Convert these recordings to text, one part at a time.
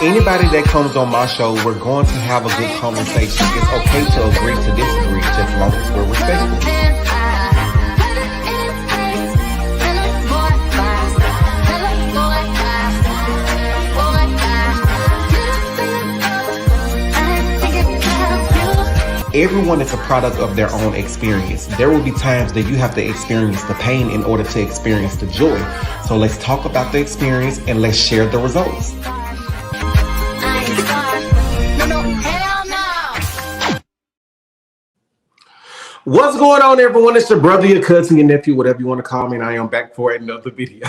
Anybody that comes on my show, we're going to have a good conversation. It's okay to agree to disagree, just as long as we're respectful. Everyone is a product of their own experience. There will be times that you have to experience the pain in order to experience the joy. So let's talk about the experience and let's share the results. What's going on, everyone? It's your brother, your cousin, your nephew, whatever you want to call me, and I am back for another video.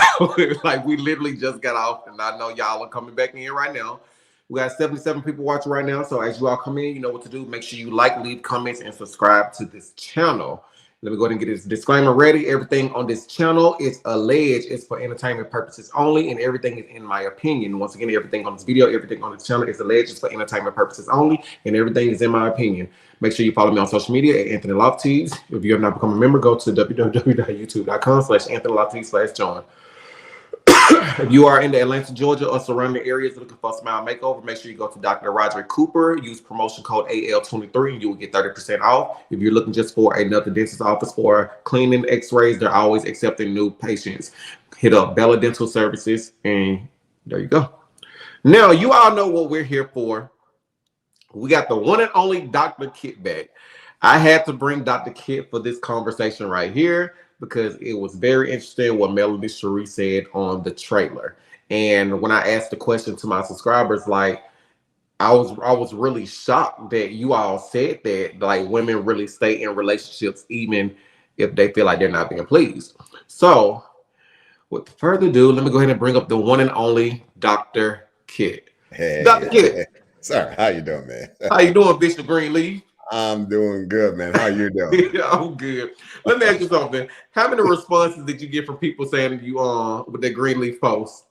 Like, we literally just got off, and I know y'all are coming back in right now. We got 77 people watching right now, so as you all come in, you know what to do. Make sure you like, leave comments, and subscribe to this channel. Let me go ahead and get this disclaimer ready. Everything on this channel is alleged. It's for entertainment purposes only, and everything is in my opinion. Once again, everything on this video, everything on this channel is alleged. It's for entertainment purposes only, and everything is in my opinion. Make sure you follow me on social media at SAnthonyLofties. If you have not become a member, go to www.youtube.com/SAnthonyLofties/join. If you are in the Atlanta, Georgia, or surrounding areas looking for a smile makeover, make sure you go to Dr. Roderick Cooper. Use promotion code AL23 and you will get 30% off. If you're looking just for another dentist office for cleaning, x-rays, they're always accepting new patients. Hit up Bella Dental Services, and there you go. Now, you all know what we're here for. We got the one and only Dr. Kit back. I had to bring Dr. Kit for this conversation right here, because it was very interesting what Melanie Cherie said on the trailer. And when I asked the question to my subscribers, like, I was really shocked that you all said that, like, women really stay in relationships even if they feel like they're not being pleased. So with further ado, let me go ahead and bring up the one and only Dr. Kit. Hey, Dr. Kit. Sir, how you doing, man? How you doing, Bishop Greenleaf? I'm doing good, man. How you doing? Yeah, I'm good. Let me ask you something. How many responses did you get from people saying you with that Greenleaf post?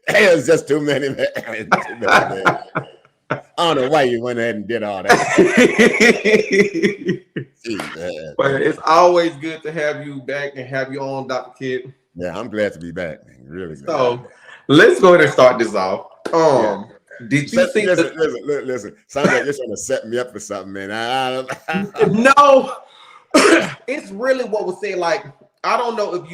It's just too many, man. I don't know why you went ahead and did all that. Jeez, but it's always good to have you back and have you on, Dr. Kit. Yeah, I'm glad to be back, man. Really glad. So let's go ahead and start this off. Did you see? Listen. Sounds like you're trying to set me up for something, man. No, it's really what was said. Like, I don't know if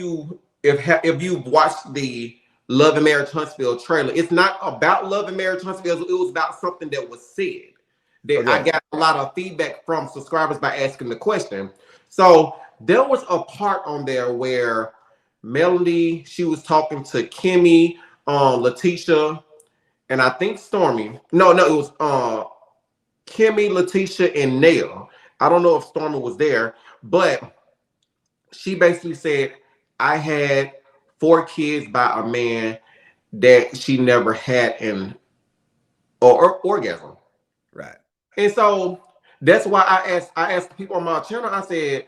you've watched the Love and Marriage Huntsville trailer. It's not about Love and Marriage Huntsville. It was about something that was said that I got a lot of feedback from subscribers by asking the question. So there was a part on there where Melanie, she was talking to Kimmy, Letitia, and I think Stormy. No, it was Kimmy, Letitia, and Nail. I don't know if Stormy was there, but she basically said, I had 4 kids by a man that she never had an orgasm. Right. And so that's why I asked people on my channel, I said,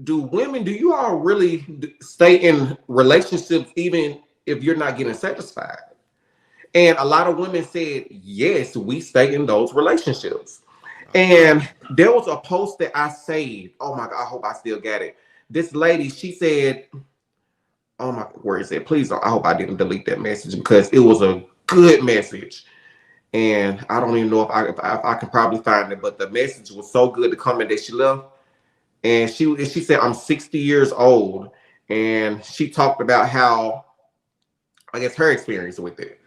do you all really stay in relationships even if you're not getting satisfied? And a lot of women said, yes, we stay in those relationships. And there was a post that I saved. Oh my God, I hope I still got it. This lady, she said, oh my, where is it? Please don't, I hope I didn't delete that message because it was a good message. And I don't even know if I can probably find it, but the message was so good, the comment that she left. And she said, I'm 60 years old. And she talked about how, I guess, her experience with it.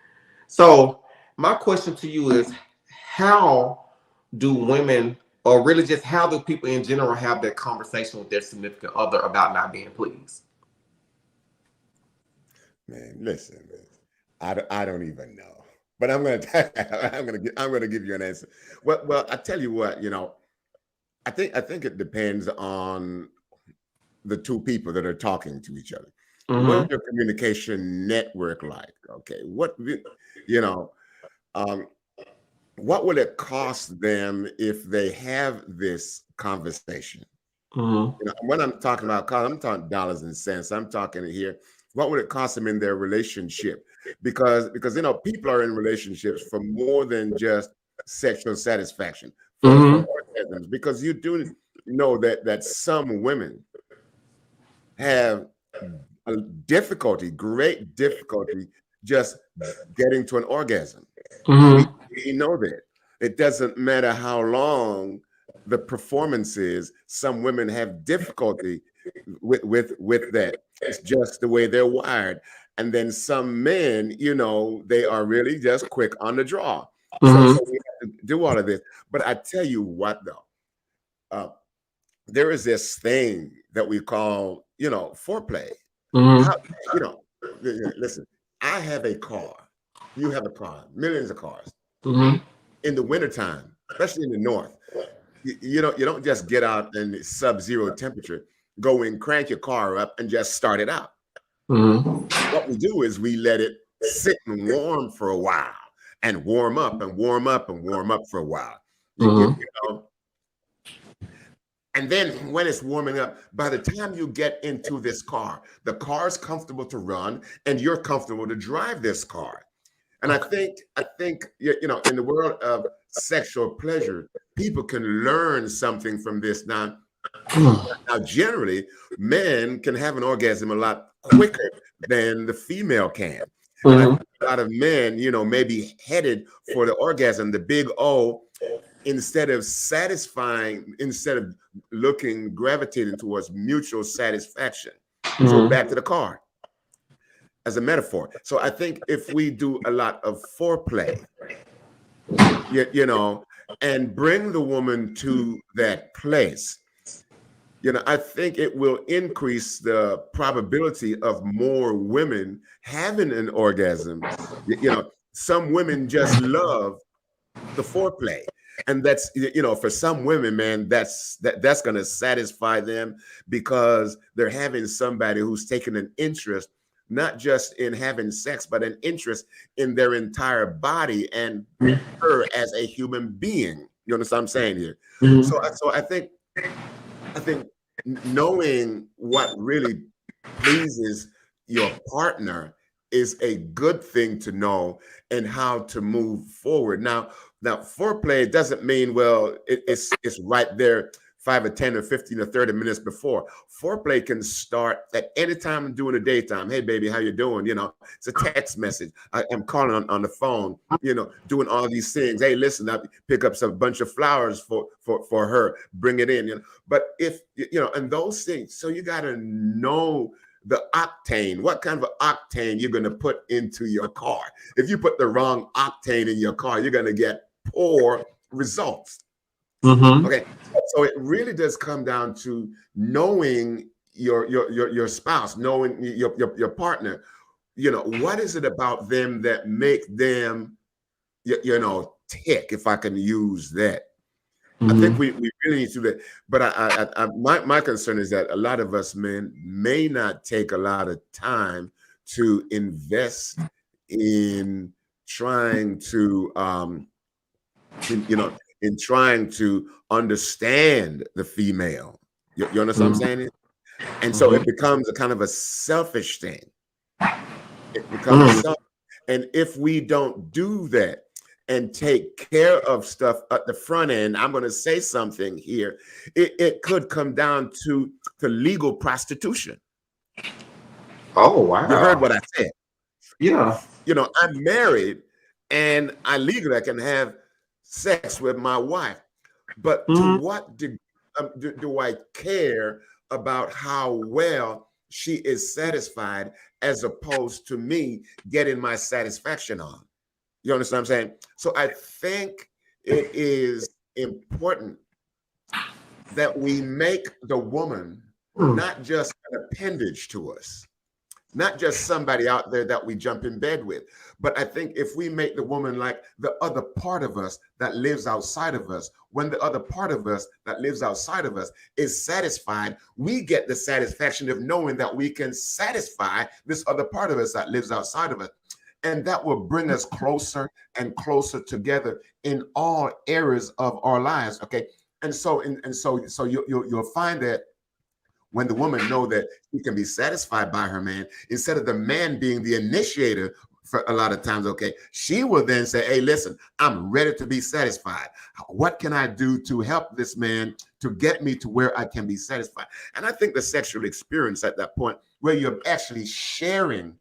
So my question to you is, how do women, or really just how do people in general have that conversation with their significant other about not being pleased? Man, listen, I don't even know, but I'm gonna give you an answer. Well, I tell you what, you know, I think it depends on the two people that are talking to each other. Mm-hmm. What's your communication network like? Okay, what would it cost them if they have this conversation? Mm-hmm. You know, when I'm talking about cost, I'm talking dollars and cents. I'm talking here. What would it cost them in their relationship? Because you know, people are in relationships for more than just sexual satisfaction. For because you do know that some women have a difficulty, great difficulty, just getting to an orgasm. We, Mm-hmm. we know that. It doesn't matter how long the performance is. Some women have difficulty with that. It's just the way they're wired. And then some men, they are really just quick on the draw. So Mm-hmm. we have to do all of this. But I tell you what, though, uh, there is this thing that we call, foreplay. How, Mm-hmm. you know, listen, I have a car. You have a car, millions of cars. Mm-hmm. In the wintertime, especially in the north, you don't just get out in sub-zero temperature, go and crank your car up and just start it out. Mm-hmm. What we do is we let it sit and warm for a while and warm up and warm up and warm up for a while. You, you, Mm-hmm. you know, and then when it's warming up, by the time you get into this car, the car's comfortable to run and you're comfortable to drive this car. And I think in the world of sexual pleasure, people can learn something from this. Now, generally, men can have an orgasm a lot quicker than the female can. And I think Mm-hmm. a lot of men, may be headed for the orgasm, the big O, instead of gravitating towards mutual satisfaction. So Mm-hmm. back to the car as a metaphor. So I think if we do a lot of foreplay, and bring the woman to that place, I think it will increase the probability of more women having an orgasm. Some women just love the foreplay. And that's, for some women, man, that's going to satisfy them because they're having somebody who's taken an interest, not just in having sex, but an interest in their entire body and her as a human being. You understand what I'm saying here? So, Mm-hmm. so I think knowing what really pleases your partner is a good thing to know and how to move forward. Now foreplay doesn't mean, well, it's right there 5 or 10 or 15 or 30 minutes before. Foreplay can start at any time during the daytime. Hey, baby, how you doing? It's a text message. I'm calling on the phone, doing all these things. Hey, listen, I pick up some bunch of flowers for her, bring it in. But if, and those things, so you got to know the octane, what kind of octane you're going to put into your car. If you put the wrong octane in your car, you're going to get poor results. Mm-hmm. Okay, so it really does come down to knowing your spouse, knowing your partner. What is it about them that make them, tick, if I can use that. I think Mm-hmm. we really need to do that. But my concern is that a lot of us men may not take a lot of time to invest in trying to in trying to understand the female. You understand what I'm saying? And so it becomes a kind of a selfish thing. It becomes Mm-hmm. self. And if we don't do that and take care of stuff at the front end, I'm going to say something here. It could come down to legal prostitution. Oh You heard wow. what I said. Yeah. I'm married and I legally can have sex with my wife. But to Mm-hmm. what degree do I care about how well she is satisfied as opposed to me getting my satisfaction on? You understand what I'm saying? So I think it is important that we make the woman not just an appendage to us, not just somebody out there that we jump in bed with. But I think if we make the woman like the other part of us that lives outside of us, when the other part of us that lives outside of us is satisfied, we get the satisfaction of knowing that we can satisfy this other part of us that lives outside of us. And that will bring us closer and closer together in all areas of our lives. Okay. And so you'll find that when the woman know that she can be satisfied by her man, instead of the man being the initiator for a lot of times, okay, she will then say, hey, listen, I'm ready to be satisfied. What can I do to help this man to get me to where I can be satisfied? And I think the sexual experience at that point where you're actually sharing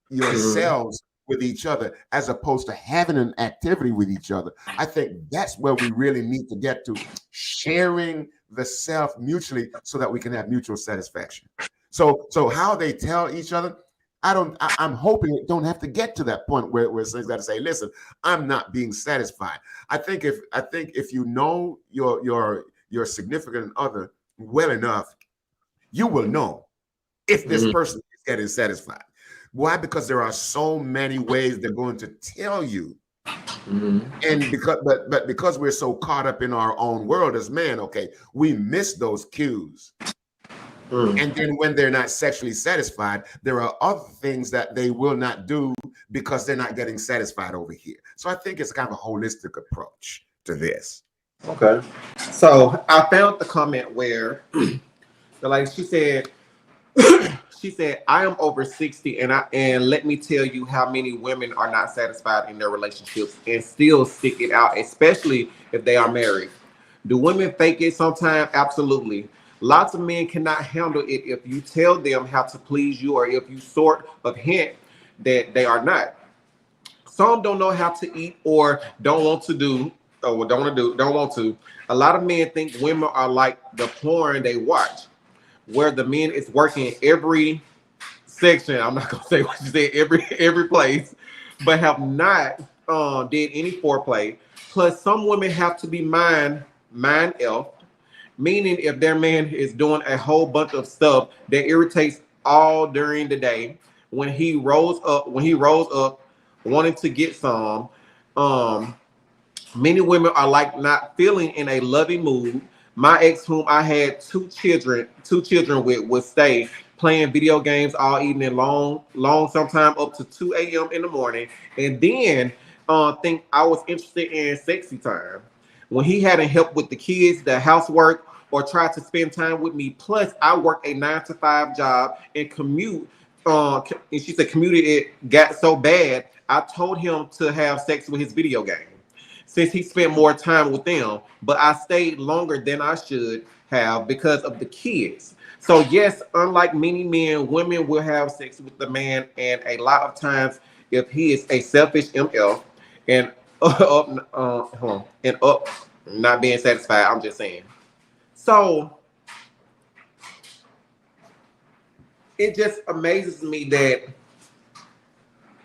yourselves with each other as opposed to having an activity with each other. I think that's where we really need to get to, sharing the self mutually so that we can have mutual satisfaction. So how they tell each other, I'm hoping it don't have to get to that point where someone's got to say, listen, I'm not being satisfied. I think if you know your significant other well enough, you will know if this person is getting satisfied. Why? Because there are so many ways they're going to tell you. And because we're so caught up in our own world as men, okay, we miss those cues. And then when they're not sexually satisfied, there are other things that they will not do because they're not getting satisfied over here. So I think it's kind of a holistic approach to this. Okay. So I found the comment where like she said, I am over 60 and let me tell you how many women are not satisfied in their relationships and still stick it out, especially if they are married. Do women fake it sometimes? Absolutely. Lots of men cannot handle it if you tell them how to please you or if you sort of hint that they are not. Some don't know how to eat or don't want to do or don't want to. A lot of men think women are like the porn they watch, where the men is working every section. I'm not gonna say what you said, every place, but have not did any foreplay. Plus, some women have to be mind elf, meaning if their man is doing a whole bunch of stuff that irritates all during the day, when he rolls up wanting to get some, um many women are like not feeling in a loving mood. My ex, whom I had two children with, would stay playing video games all evening long, sometime up to 2 a.m. in the morning, and then think I was interested in sexy time. When he hadn't helped with the kids, the housework, or tried to spend time with me. Plus, I work a 9 to 5 job and commute. And she said, commuted it got so bad. I told him to have sex with his video game since he spent more time with them, but I stayed longer than I should have because of the kids. So yes, unlike many men, women will have sex with the man, and a lot of times, if he is a selfish MF and up not being satisfied, I'm just saying. So it just amazes me that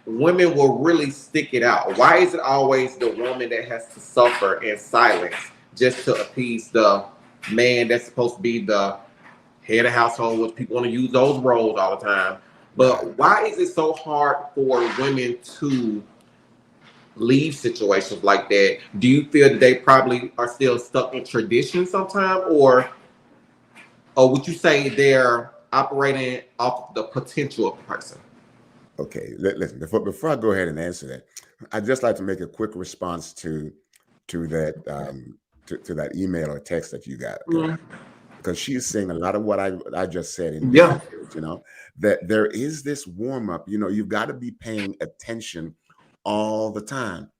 women will really stick it out. Why is it always the woman that has to suffer in silence just to appease the man that's supposed to be the head of household, which people want to use those roles all the time? But why is it so hard for women to leave situations like that? Do you feel that they probably are still stuck in tradition sometime, or would you say they're operating off the potential of the person? Okay, listen. Before I go ahead and answer that, I'd just like to make a quick response to that to that email or text that you got. Okay, because she's saying a lot of what I just said in Yeah. details. That there is this warm up. You've got to be paying attention all the time,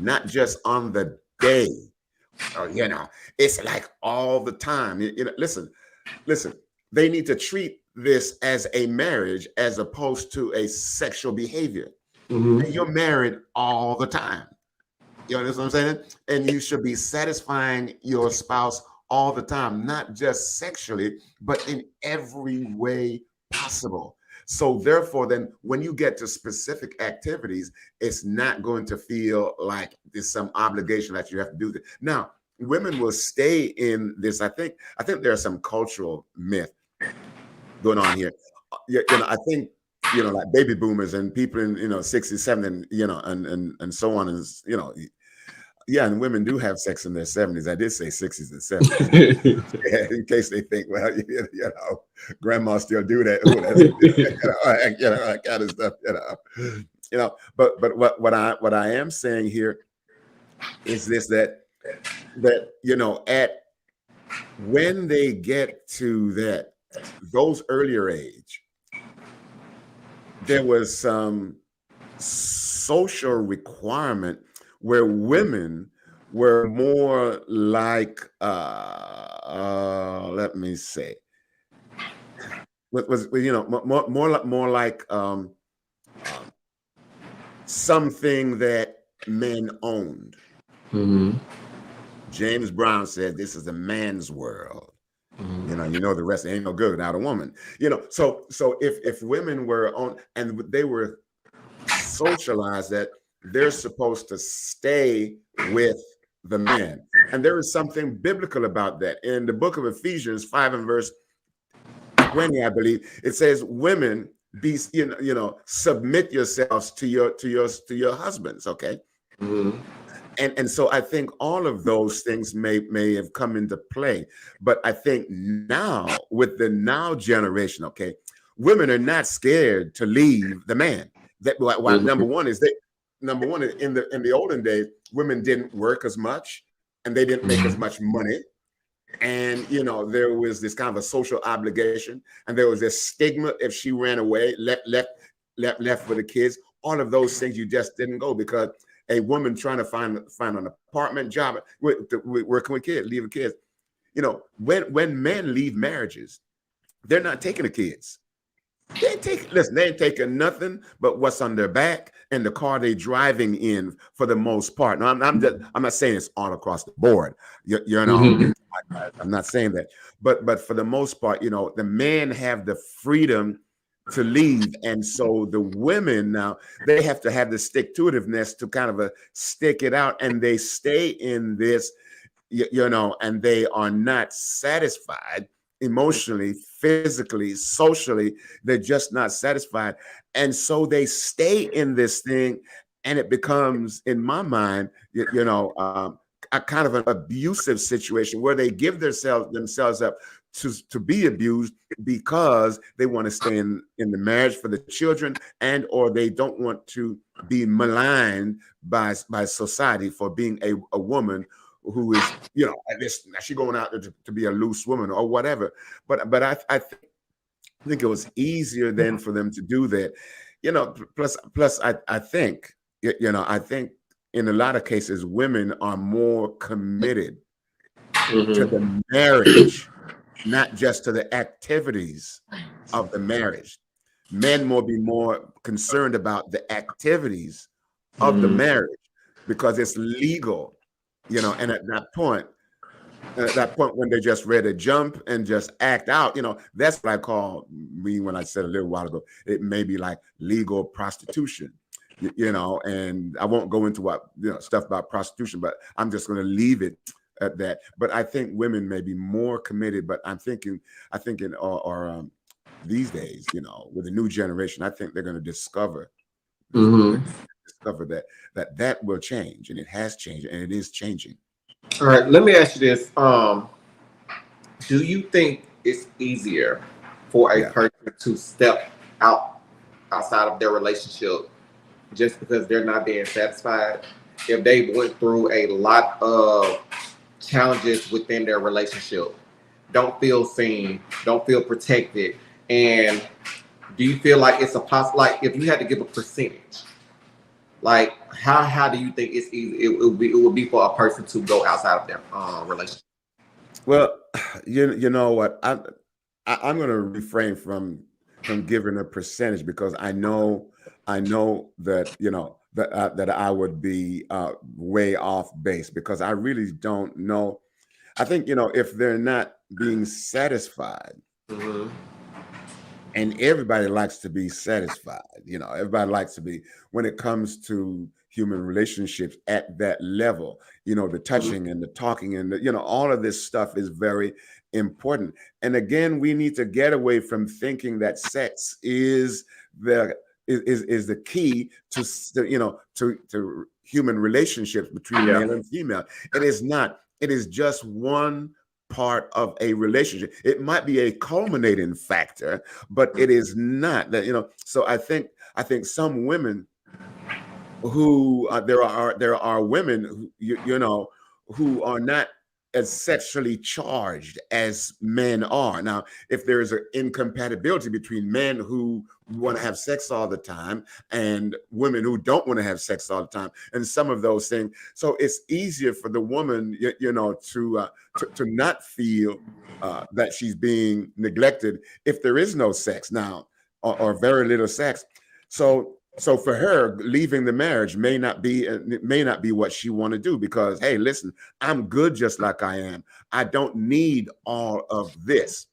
not just on the day. Or, it's like all the time. Listen. They need to treat this as a marriage as opposed to a sexual behavior. And you're married all the time. You understand what I'm saying? And you should be satisfying your spouse all the time, not just sexually, but in every way possible. So therefore, then when you get to specific activities, it's not going to feel like there's some obligation that you have to do that. Now, women will stay in this. I think there's some cultural myth going on here. I think like baby boomers and people in 67 and and so on, and yeah, and women do have sex in their 70s. I did say 60s and 70s, in case they think, well, grandma still do that. Oh, that's that kind of stuff. But what I am saying here is this, that at when they get to those earlier age, there was some social requirement where women were more like let me say, was more like um, something that men owned. Mm-hmm. James Brown said, "This is a man's world." Mm-hmm. The rest ain't no good without a woman. So if women were on and they were socialized that they're supposed to stay with the man, and there is something biblical about that. In the book of Ephesians 5 and verse 20, I believe it says, "Women, be submit yourselves to your husbands." Okay, Mm-hmm. and so I think all of those things may have come into play, but I think now with the now generation, okay, women are not scared to leave the man. That why Mm-hmm. number one in the olden days, women didn't work as much and they didn't make as much money, and there was this kind of a social obligation, and there was this stigma if she ran away, left with the kids. All of those things you just didn't go because a woman trying to find an apartment job, working with kids, leaving kids. When men leave marriages, they're not taking the kids. They ain't taking nothing but what's on their back and the car they driving in for the most part. Now, I'm not saying it's all across the board. You know, Mm-hmm. I'm not saying that, but for the most part, the men have the freedom to leave, and so the women now they have to have the stick to itiveness to kind of stick it out, and they stay in this, and they are not satisfied emotionally, physically, socially. They're just not satisfied, and so they stay in this thing, and it becomes, in my mind, a kind of an abusive situation where they give themselves up to be abused because they want to stay in the marriage for the children, and or they don't want to be maligned by society for being a woman who is, I guess she going out there to be a loose woman or whatever. But I think it was easier then for them to do that. Plus I think, I think in a lot of cases, women are more committed to Mm-hmm. the marriage, not just to the activities of the marriage. Men will be more concerned about the activities of the Mm-hmm. marriage because it's legal, and at that point when they're just ready to jump and just act out, that's what I call, me when I said a little while ago, it may be like legal prostitution. And I won't go into what stuff about prostitution, but I'm just going to leave it at that. But I think women may be more committed, but I think in or these days, with the new generation, I think they're going to discover Mm-hmm. that will change, and it has changed, and it is changing. All right, let me ask you this. Do you think it's easier for a Yeah. person to step outside of their relationship just because they're not being satisfied if they went through a lot of challenges within their relationship, don't feel seen, don't feel protected, and do you feel like it's a like if you had to give a percentage, like how do you think it's easy it would be for a person to go outside of their relationship? Well, you know what? I'm going to refrain from giving a percentage because I know that that I would be way off base because I really don't know. I think if they're not being satisfied, Mm-hmm. and everybody likes to be satisfied. Everybody likes to be, when it comes to human relationships at that level, the touching and the talking and all of this stuff is very important. And again, we need to get away from thinking that sex the is the key to human relationships between Yeah. male and female. It is not. It is just one part of a relationship. It might be a culminating factor, but it is not that. So I think some women who there are women who who are not as sexually charged as men are. Now, if there is an incompatibility between men who want to have sex all the time, and women who don't want to have sex all the time, and some of those things. So it's easier for the woman, to not feel that she's being neglected if there is no sex now, or very little sex. So for her, leaving the marriage may not be what she want to do, because, hey, listen, I'm good just like I am. I don't need all of this.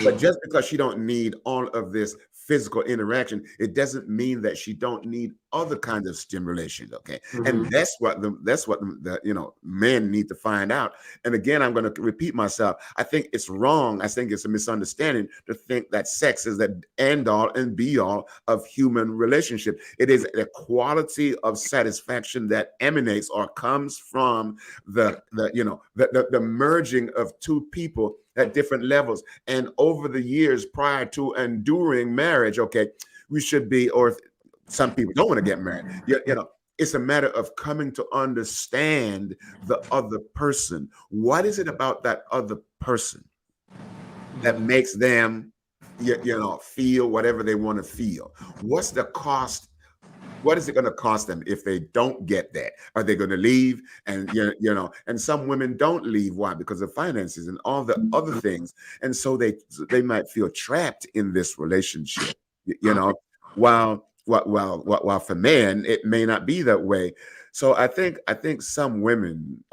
But just because she don't need all of this physical interaction, it doesn't mean that she don't need other kinds of stimulation. Okay, and that's what the men need to find out. And again, I'm going to repeat myself. I think it's wrong. I think it's a misunderstanding to think that sex is the end all and be all of human relationship. It is a quality of satisfaction that emanates or comes from the merging of two people at different levels. And over the years prior to and during marriage, okay, we should be, or some people don't want to get married. It's a matter of coming to understand the other person. What is it about that other person that makes them, feel whatever they want to feel? What's the cost? What is it going to cost them if they don't get that? Are they going to leave? And and some women don't leave. Why? Because of finances and all the other things. And so they might feel trapped in this relationship. While for men it may not be that way. So I think some women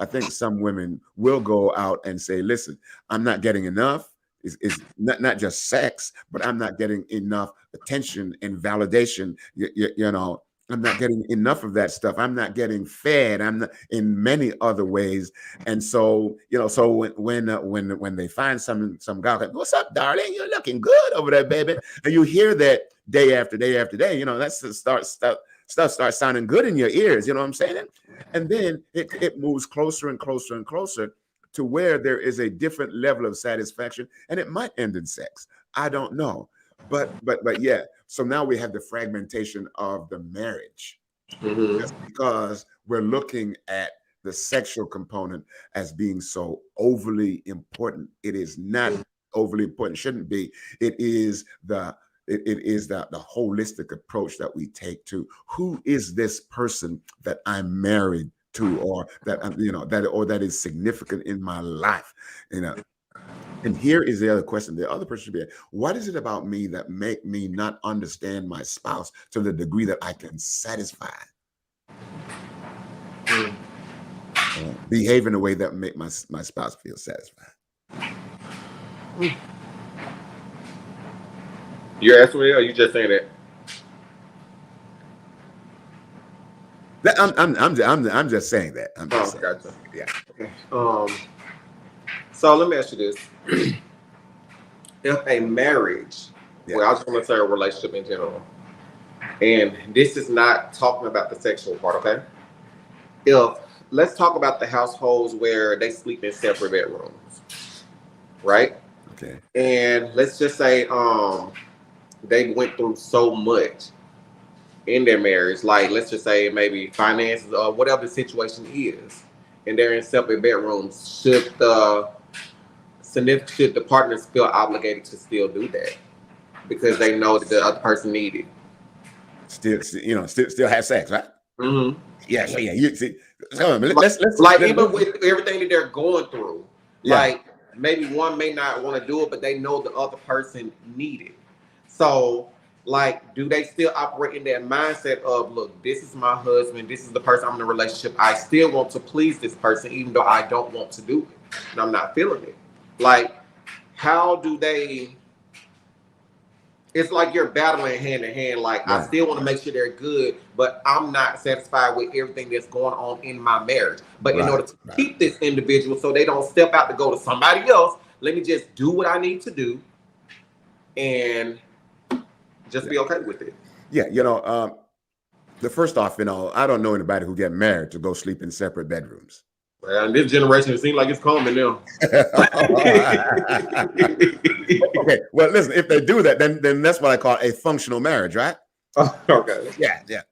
will go out and say, listen, I'm not getting enough. Is not just sex, but I'm not getting enough attention and validation. I'm not getting enough of that stuff. I'm not getting fed. I'm not in many other ways. And so, so when they find some guy like, what's up, darling? You're looking good over there, baby. And you hear that day after day after day, that's the stuff starts sounding good in your ears. You know what I'm saying? And then it moves closer and closer and closer to where there is a different level of satisfaction, and it might end in sex. I don't know. But yeah, so now we have the fragmentation of the marriage. Just because we're looking at the sexual component as being so overly important. It is not overly important, shouldn't be. It is the holistic approach that we take to who is this person that I'm married to, or that that is significant in my life. And here is the other question. The other person should be, what is it about me that make me not understand my spouse to the degree that I can satisfy? Behave in a way that make my spouse feel satisfied. You're asking me, or you just saying that? I'm just saying that. I'm just saying. Gotcha. Yeah. Okay. So let me ask you this. If a marriage, well, I just want to say a relationship in general, and this is not talking about the sexual part, okay? Let's talk about the households where they sleep in separate bedrooms, right? Okay. And let's just say they went through so much in their marriage, like let's just say maybe finances or whatever the situation is, and they're in separate bedrooms. Should the partners feel obligated to still do that because they know that the other person needed? Still have sex, right? Mm-hmm. Yeah. So yeah, you see. Let's even with everything that they're going through, like maybe one may not want to do it, but they know the other person needed. So, like, do they still operate in that mindset of, look, this is my husband, this is the person I'm in a relationship. I still want to please this person, even though I don't want to do it, and I'm not feeling it. Like, how do they? It's like you're battling hand in hand. Like, I still want to make sure they're good, but I'm not satisfied with everything that's going on in my marriage. But in order to keep this individual so they don't step out to go to somebody else, let me just do what I need to do and just be okay with it. Yeah, the first off, I don't know anybody who get married to go sleep in separate bedrooms. Well, in this generation, it seems like it's common now. Okay, well, listen, if they do that, then that's what I call a functional marriage, right? Okay. Yeah.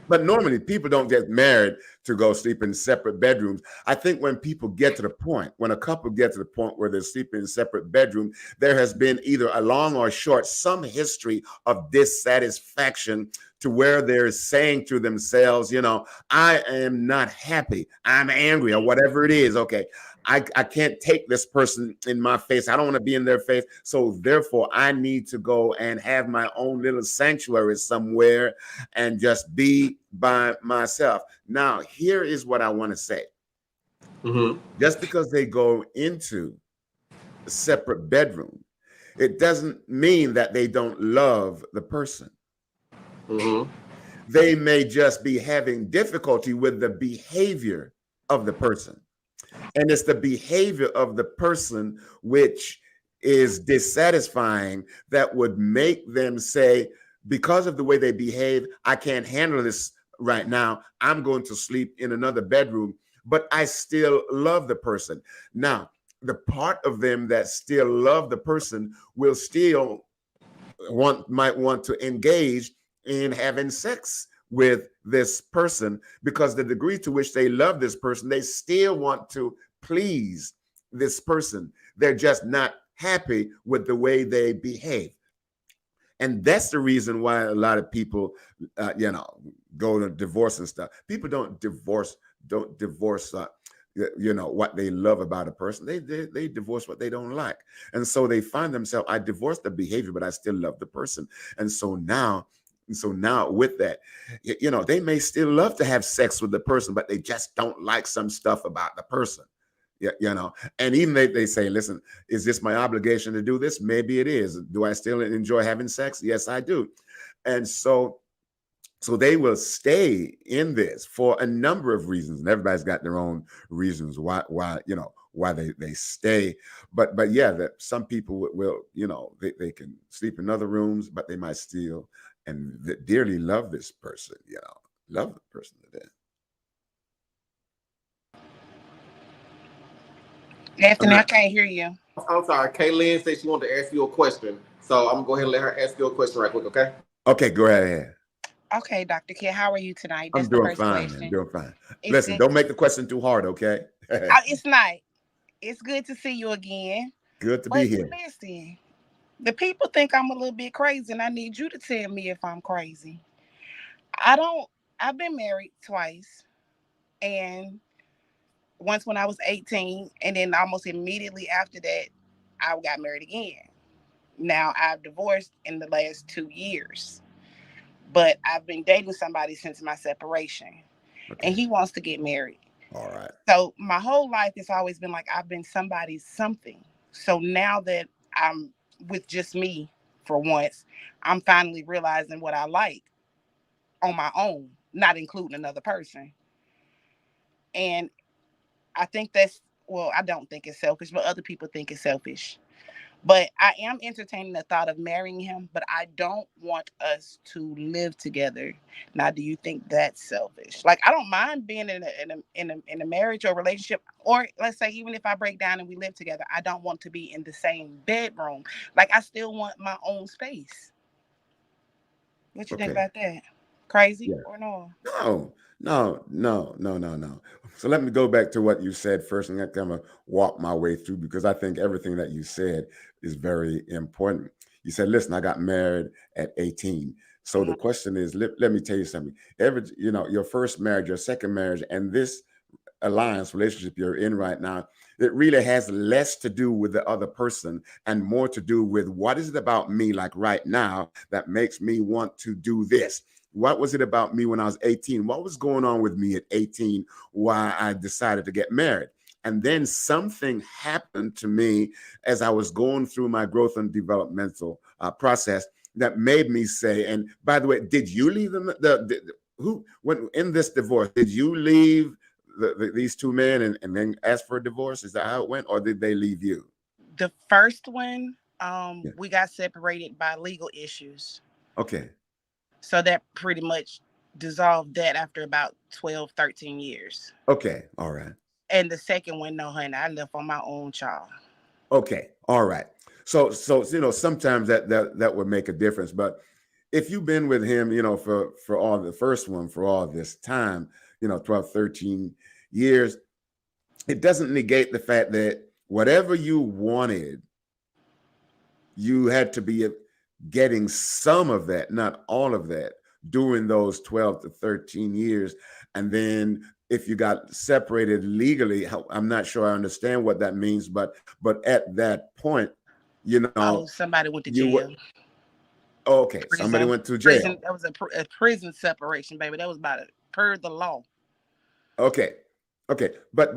But normally people don't get married to go sleep in separate bedrooms. I think when people get to the point, when a couple get to the point where they're sleeping in separate bedrooms, there has been either a long or short some history of dissatisfaction to where they're saying to themselves, I am not happy. I'm angry or whatever it is. Okay. I can't take this person in my face. I don't want to be in their face. So therefore, I need to go and have my own little sanctuary somewhere and just be by myself. Now, here is what I want to say. Mm-hmm. Just because they go into a separate bedroom, it doesn't mean that they don't love the person. Mm-hmm. They may just be having difficulty with the behavior of the person. And it's the behavior of the person which is dissatisfying that would make them say, because of the way they behave, I can't handle this right now. I'm going to sleep in another bedroom, but I still love the person. Now, the part of them that still love the person will still might want to engage in having sex with this person, because the degree to which they love this person, they still want to please this person. They're just not happy with the way they behave. And that's the reason why a lot of people, go to divorce and stuff. People don't divorce what they love about a person. They divorce what they don't like. And so they find themselves, I divorced the behavior, but I still love the person. And so now with that, they may still love to have sex with the person, but they just don't like some stuff about the person. And even they say, listen, is this my obligation to do this? Maybe it is. Do I still enjoy having sex? Yes, I do. And so they will stay in this for a number of reasons, and everybody's got their own reasons why they stay. But yeah, that some people will they can sleep in other rooms, but they might still and dearly love this person, love the person to death. Anthony, I can't hear you. I'm sorry. Kaylin said she wanted to ask you a question. So I'm going to go ahead and let her ask you a question right quick, okay? Okay, go ahead. Okay, Dr. Kid, how are you tonight? I'm That's the doing first fine, man. question. Doing fine. It's Listen, good. don't make the question too hard, okay? It's not. It's good to see you again. Good to be But here. listen, the people think I'm a little bit crazy, and I need you to tell me if I'm crazy. I don't. I've been married twice, and once when I was 18, and then almost immediately after that, I got married again. Now I've divorced in the last 2 years, but I've been dating somebody since my separation, and Okay. he wants to get married. All right. So my whole life has always been like I've been somebody's something. So now that I'm with just me for once, I'm finally realizing what I like on my own, not including another person. And I think that's, well, I don't think it's selfish, but other people think it's selfish. But I am entertaining the thought of marrying him, but I don't want us to live together. Now, do you think that's selfish? Like, I don't mind being in a marriage or relationship, or let's say even if I break down and we live together, I don't want to be in the same bedroom. Like, I still want my own space. What you think Okay. about that? Crazy Yeah. or no? No, no, no, no, no, no. So let me go back to what you said first, and I kind of walk my way through, because I think everything that you said is very important. You said, listen, I got married at 18. So the Mhm. question is, let me tell you something. Your first marriage, your second marriage, and this alliance relationship you're in right now, it really has less to do with the other person and more to do with what is it about me, like right now, that makes me want to do this. What was it about me when I was 18? What was going on with me at 18? Why I decided to get married? And then something happened to me as I was going through my growth and developmental process that made me say, and by the way, did you leave them? Who, when in this divorce, did you leave these two men and then ask for a divorce? Is that how it went, or did they leave you? The first one, Yeah. we got separated by legal issues. Okay. So that pretty much dissolved that after about 12, 13 years. Okay. All right. And the second one, no, honey, I left on my own child. Okay. All right. So sometimes that would make a difference, but if you've been with him, for all the first one, for all this time, 12, 13 years, it doesn't negate the fact that whatever you wanted, you had to be getting some of that, not all of that, during those 12 to 13 years. And then if you got separated legally, I'm not sure I understand what that means, but at that point, Oh, somebody went to you were, jail. okay, somebody Prison. went to Prison. jail. That was a prison separation, baby. That was about it per the law. Okay. Okay. But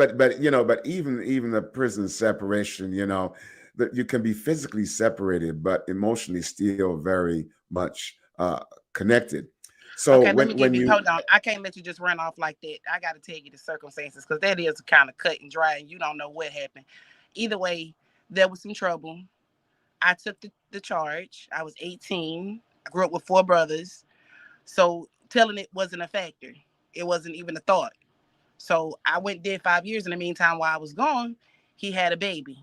even the prison separation, that you can be physically separated, but emotionally still very much connected. So Okay, let me give when you. you Hold on, I can't let you just run off like that. I got to tell you the circumstances because that is kind of cut and dry, and you don't know what happened. Either way, there was some trouble. I took the charge. I was 18. I grew up with 4 brothers, so telling it wasn't a factor. It wasn't even a thought. So I went did 5 years. In the meantime, while I was gone, he had a baby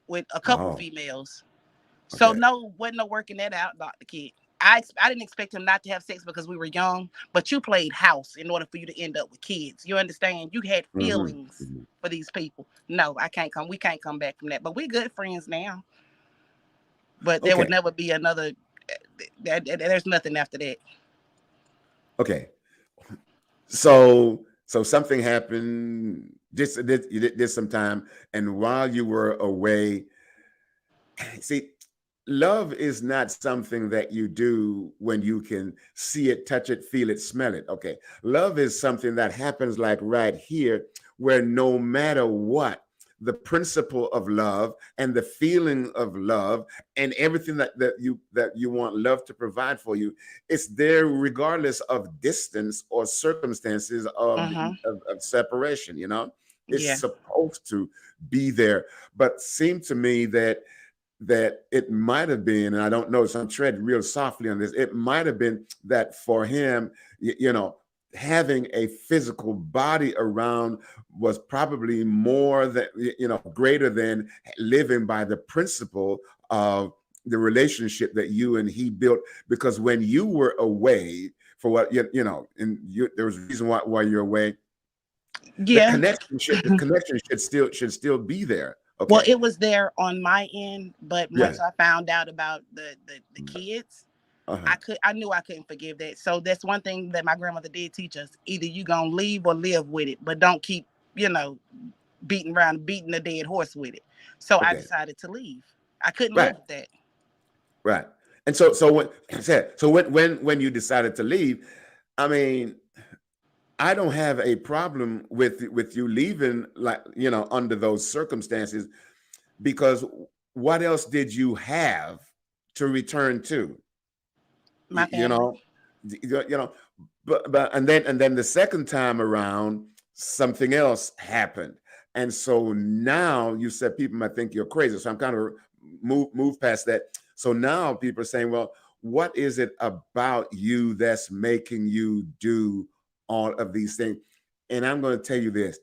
with a couple oh, females. So okay. no, wasn't no working that out, Dr. Kid. I didn't expect him not to have sex because we were young, but you played house in order for you to end up with kids. You understand? You had Hmm. feelings for these people. No, I can't come. We can't come back from that. But we're good friends now. But there would Okay. never be another. There's nothing after that. Okay. So something happened. You did some time, and while you were away, see, love is not something that you do when you can see it, touch it, feel it, smell it. Okay. Love is something that happens like right here, where no matter what, the principle of love and the feeling of love and everything that you want love to provide for you, it's there regardless of distance or circumstances Mm-hmm. of separation. It's Yeah. supposed to be there. But seemed to me that it might have been, and I don't know, so I'm treading real softly on this. It might have been that for him, having a physical body around was probably more than, greater than living by the principle of the relationship that you and he built. Because when you were away for what, there was a reason why you're away, the Yeah. connection should the connection should still be there. Well, Okay. it was there on my end, but Yeah. once I found out about the kids, Uh-huh. I knew I couldn't forgive that. So that's one thing that my grandmother did teach us. Either you gonna leave or live with it, but don't keep, beating the dead horse with it. So I Okay. decided to leave. I couldn't live Right. with that. Right. And so when you decided to leave, I mean, I don't have a problem with you leaving, like, under those circumstances, because what else did you have to return to? My You family. know, you know, but and then the second time around, something else happened, and so now you said people might think you're crazy. So I'm kind of move past that. So now people are saying, well, what is it about you that's making you do all of these things? And I'm going to tell you this: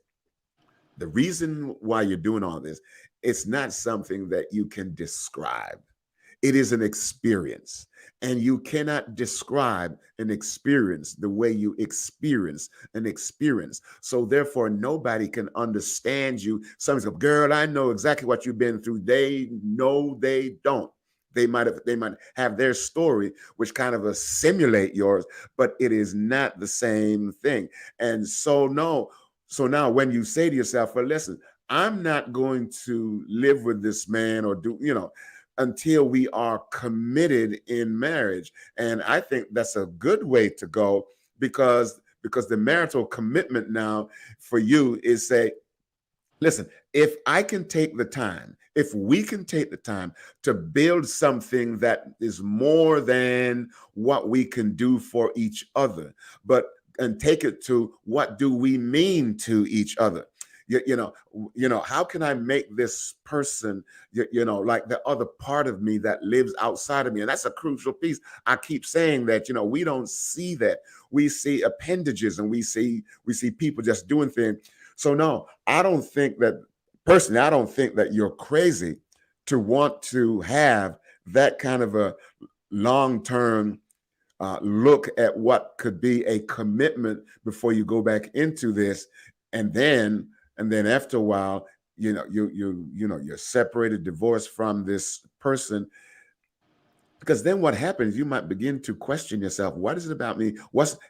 the reason why you're doing all this, it's not something that you can describe. It is an experience. And you cannot describe an experience the way you experience an experience. So therefore, nobody can understand you. Somebody's go, girl, I know exactly what you've been through. They know they don't. They might have their story, which kind of simulate yours, but it is not the same thing. And so no, so now when you say to yourself, well, listen, I'm not going to live with this man or until we are committed in marriage. And I think that's a good way to go, because the marital commitment now for you is, say, listen, if I can take the time, if we can take the time to build something that is more than what we can do for each other, but and take it to what do we mean to each other. How can I make this person, like the other part of me that lives outside of me? And that's a crucial piece. I keep saying that, we don't see that. We see appendages, and we see people just doing things. So no, I don't think that, personally, I don't think that you're crazy to want to have that kind of a long-term look at what could be a commitment before you go back into this, and then after a while, you're separated, divorced from this person. Because then what happens, you might begin to question yourself, what is it about me?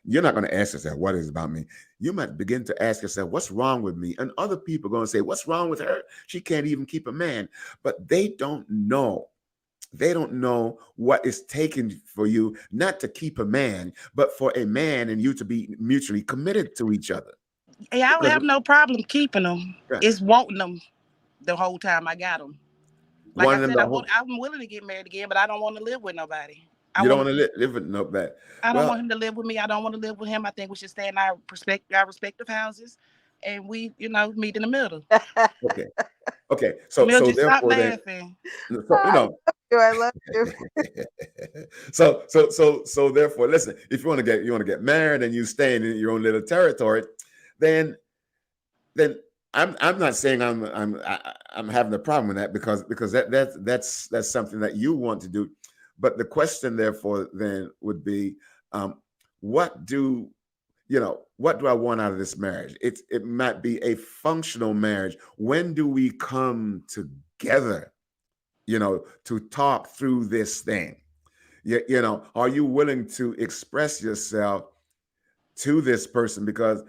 You're not going to ask yourself, what is it about me? You might begin to ask yourself, what's wrong with me? And other people are going to say, what's wrong with her? She can't even keep a man. But they don't know. They don't know what is taken for you not to keep a man, but for a man and you to be mutually committed to each other. Hey, I don't Because, have no problem keeping them. yeah, It's wanting them the whole time I got them. Like one I of them, said, I'm willing to get married again, but I don't want to live with nobody. you don't want to live with no that. I don't Well, want him to live with me. I don't want to live with him. I think we should stay in our respective houses, and we, meet in the middle. okay. So Mildred, stop therefore, laughing. I love you. so therefore, listen. If you want to get married and you stay in your own little territory, then I'm not saying I'm having a problem with that because that's something that you want to do. But the question, therefore, then would be, what do I want out of this marriage? It might be a functional marriage. When do we come together, to talk through this thing? Are you willing to express yourself to this person? Because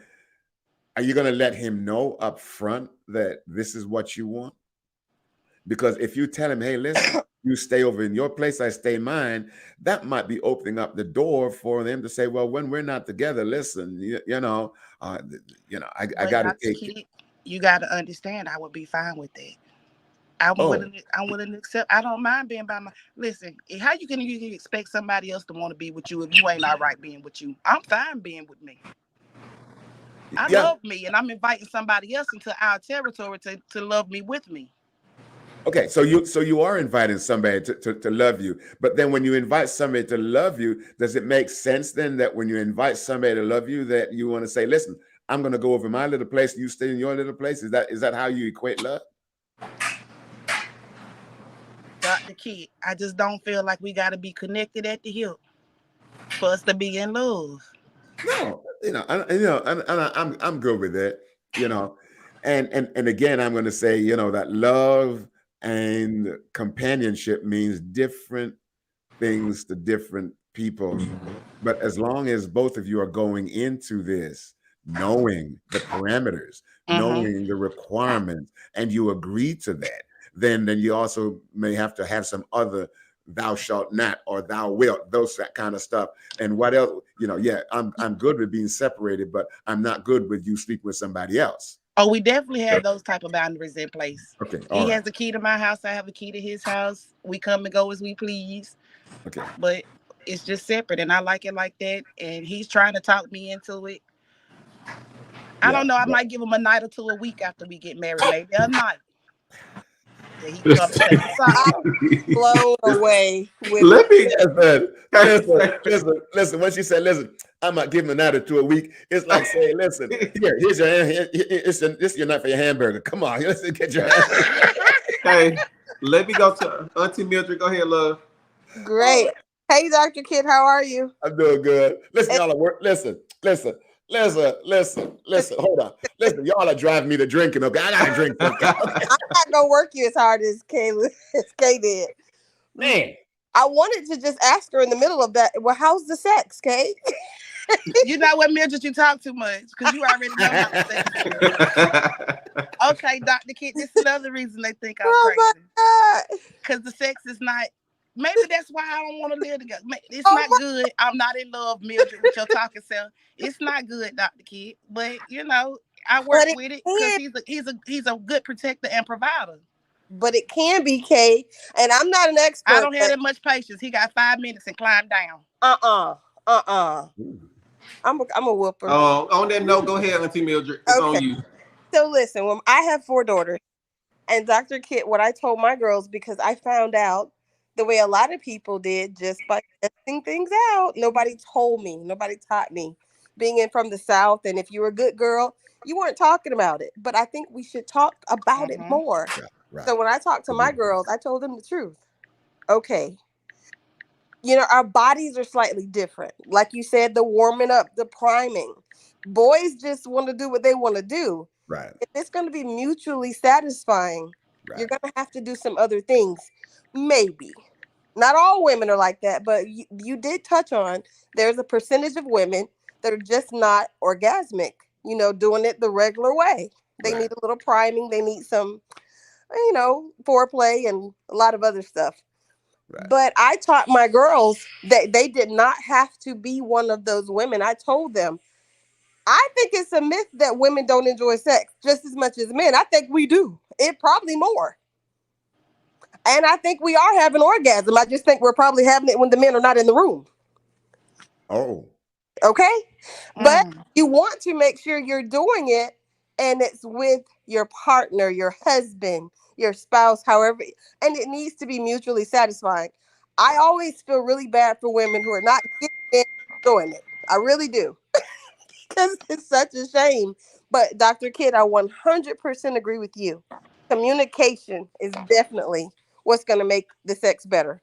are you going to let him know up front that this is what you want? Because if you tell him, hey, listen, you stay over in your place, I stay in mine, that might be opening up the door for them to say, well, when we're not together, listen, I got to take it. You got to understand, I would be fine with that. I'm willing to accept. I don't mind being by my. Listen, how you can expect somebody else to want to be with you if you ain't all right being with you? I'm fine being with me. I love me, and I'm inviting somebody else into our territory to love me with me. Okay, so you are inviting somebody to love you, but then when you invite somebody to love you, does it make sense then that when you invite somebody to love you, that you want to say, listen, I'm going to go over my little place, you stay in your little place? Is that how you equate love? Dr. Kid, I just don't feel like we got to be connected at the hip for us to be in love. No, I'm good with that, and again, I'm going to say, that love and companionship means different things to different people. But as long as both of you are going into this, knowing the parameters, knowing the requirements, and you agree to that, then you also may have to have some other thou shalt not or thou wilt, that kind of stuff. And what else, I'm good with being separated, but I'm not good with you sleeping with somebody else. Oh, we definitely have those type of boundaries in place. Okay. He has the key to my house. I have a key to his house. We come and go as we please. Okay. But it's just separate, and I like it like that. And he's trying to talk me into it. I don't know. I might give him a night or two a week after we get married, maybe a night. Yeah, he come and say, blown away with. Let me listen. When she said, "Listen, I'm not giving a night or two a week," it's like saying, "Listen, here's this your night for your hamburger. Come on, let's get your." Hey, let me go to Auntie Mildred. Go ahead, love. Great. Hey, Dr. Kid, how are you? I'm doing good. Listen, y'all are work. Listen. Hold on. Listen, y'all are driving me to drinking. Okay, I gotta drink. Okay? I'm not gonna work you as hard as Kay did. Man, I wanted to just ask her in the middle of that. Well, how's the sex, Kay? You know what, Mildred? You talk too much because you already know how the sex is. Okay, Dr. Kid, this is another reason they think I'm crazy. Because the sex is not. Maybe that's why I don't want to live together. It's not good. I'm not in love, Mildred, with your talking self. It's not good, Dr. Kid. But I work with it because he's a good protector and provider. But it can be, Kay. And I'm not an expert. I don't have that much patience. He got 5 minutes and climb down. I'm a whooper. On that note, go ahead, Auntie Mildred. It's on you. So listen, when I have 4 daughters, and Dr. Kid, what I told my girls, because I found out the way a lot of people did just by testing things out. Nobody told me. Nobody taught me. Being in from the South, and if you were a good girl, you weren't talking about it. But I think we should talk about it more. Right. So when I talked to my girls, I told them the truth. Okay. our bodies are slightly different. Like you said, the warming up, the priming. Boys just want to do what they want to do. Right. If it's going to be mutually satisfying, you're Right. going to have to do some other things. Maybe. Not all women are like that, but you did touch on there's a percentage of women that are just not orgasmic, doing it the regular way. They Right. need a little priming. They need some, foreplay and a lot of other stuff. Right. But I taught my girls that they did not have to be one of those women. I told them, I think it's a myth that women don't enjoy sex just as much as men. I think we do. It probably more. And I think we are having orgasm. I just think we're probably having it when the men are not in the room. Oh. Okay? But you want to make sure you're doing it and it's with your partner, your husband, your spouse, however, and it needs to be mutually satisfying. I always feel really bad for women who are not getting it, doing it. I really do. Because it's such a shame. But Dr. Kidd, I 100% agree with you. Communication is definitely what's going to make the sex better.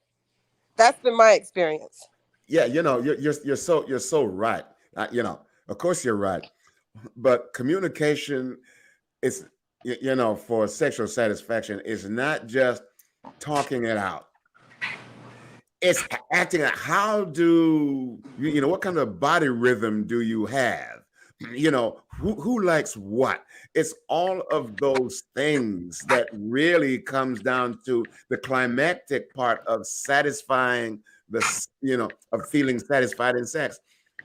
That's been my experience. Yeah, you're so right. Of course you're right. But communication is, for sexual satisfaction is not just talking it out. It's acting out. How do what kind of body rhythm do you have? Who likes what? It's all of those things that really comes down to the climactic part of satisfying of feeling satisfied in sex.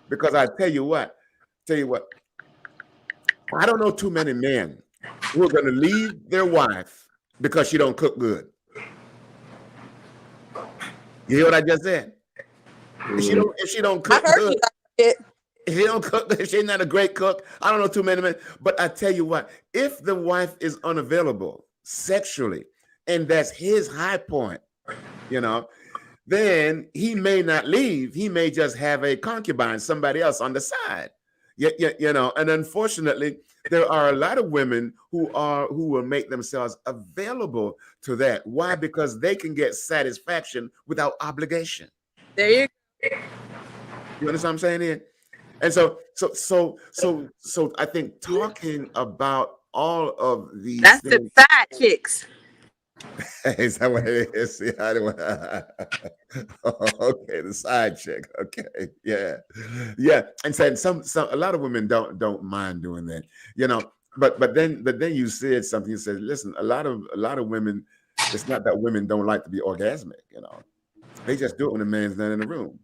Because I tell you what, I don't know too many men who are going to leave their wife because she don't cook good. You hear what I just said? If she don't I cook heard good, you, Dr. Kidd. if she don't cook, if she's not a great cook, I don't know too many men. But I tell you what, if the wife is unavailable sexually, and that's his high point, then he may not leave. He may just have a concubine, somebody else on the side. And unfortunately, there are a lot of women who will make themselves available to that. Why? Because they can get satisfaction without obligation. There you go. You understand what I'm saying here? And so I think talking about all of these That's the things. side chicks. Is that what it is? Yeah, okay, the side chick. Okay, yeah. And saying some a lot of women don't mind doing that, But then you said something. You said, listen, a lot of women. It's not that women don't like to be orgasmic. They just do it when the man's not in the room.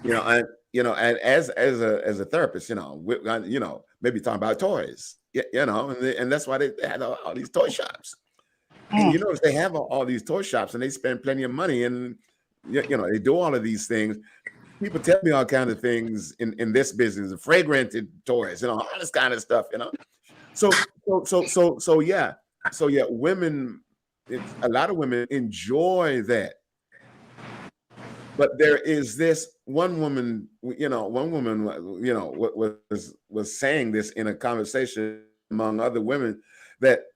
And as a therapist, maybe talking about toys, and that's why they had all these toy shops. And you notice they have all these toy shops and they spend plenty of money and they do all of these things. People tell me all kinds of things in this business, fragranted toys, all this kind of stuff, So yeah. Women, a lot of women enjoy that. But there is this one woman, was saying this in a conversation among other women that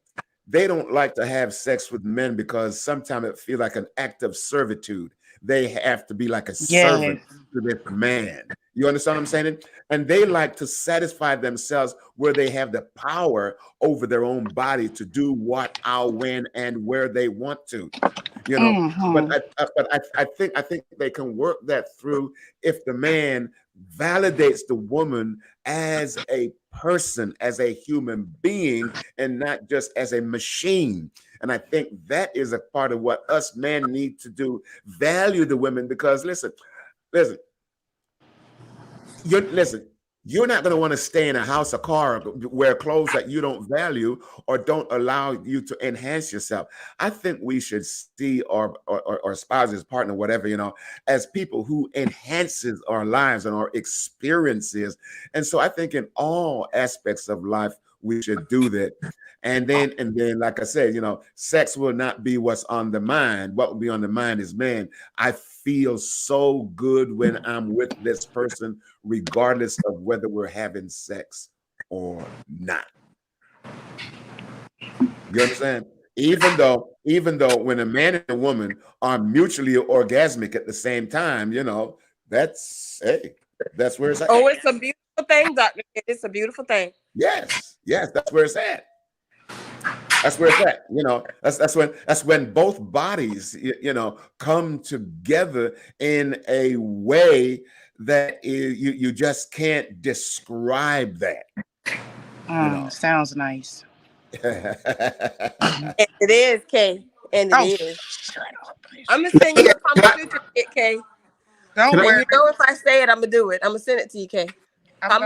they don't like to have sex with men because sometimes it feels like an act of servitude. They have to be like a servant to this man. You understand what I'm saying? And they like to satisfy themselves where they have the power over their own body to do what, how, when, and where they want to. But I think they can work that through if the man validates the woman as a person, as a human being, and not just as a machine. And I think that is a part of what us men need to do: value the women. Because listen, you're not going to want to stay in a house or car, wear clothes that you don't value or don't allow you to enhance yourself. I think we should see our spouses, partner, whatever, as people who enhances our lives and our experiences. And so I think in all aspects of life, we should do that. And then, like I said, sex will not be what's on the mind. What will be on the mind is, man, I feel so good when I'm with this person, regardless of whether we're having sex or not. You understand? even though when a man and a woman are mutually orgasmic at the same time, that's that's where it's at. Oh, it's a beautiful thing, Dr. Kid. It's a beautiful thing. Yes, that's where it's at. That's where it's at. That's when both bodies come together in a way that you just can't describe that. Sounds nice. And it is, Kay. And it is. Shut up, please. I'm gonna send you a Kama Sutra kit, Kay. Don't And worry. you know, if I say it, I'm gonna do it. I'm gonna send it to you, Kay.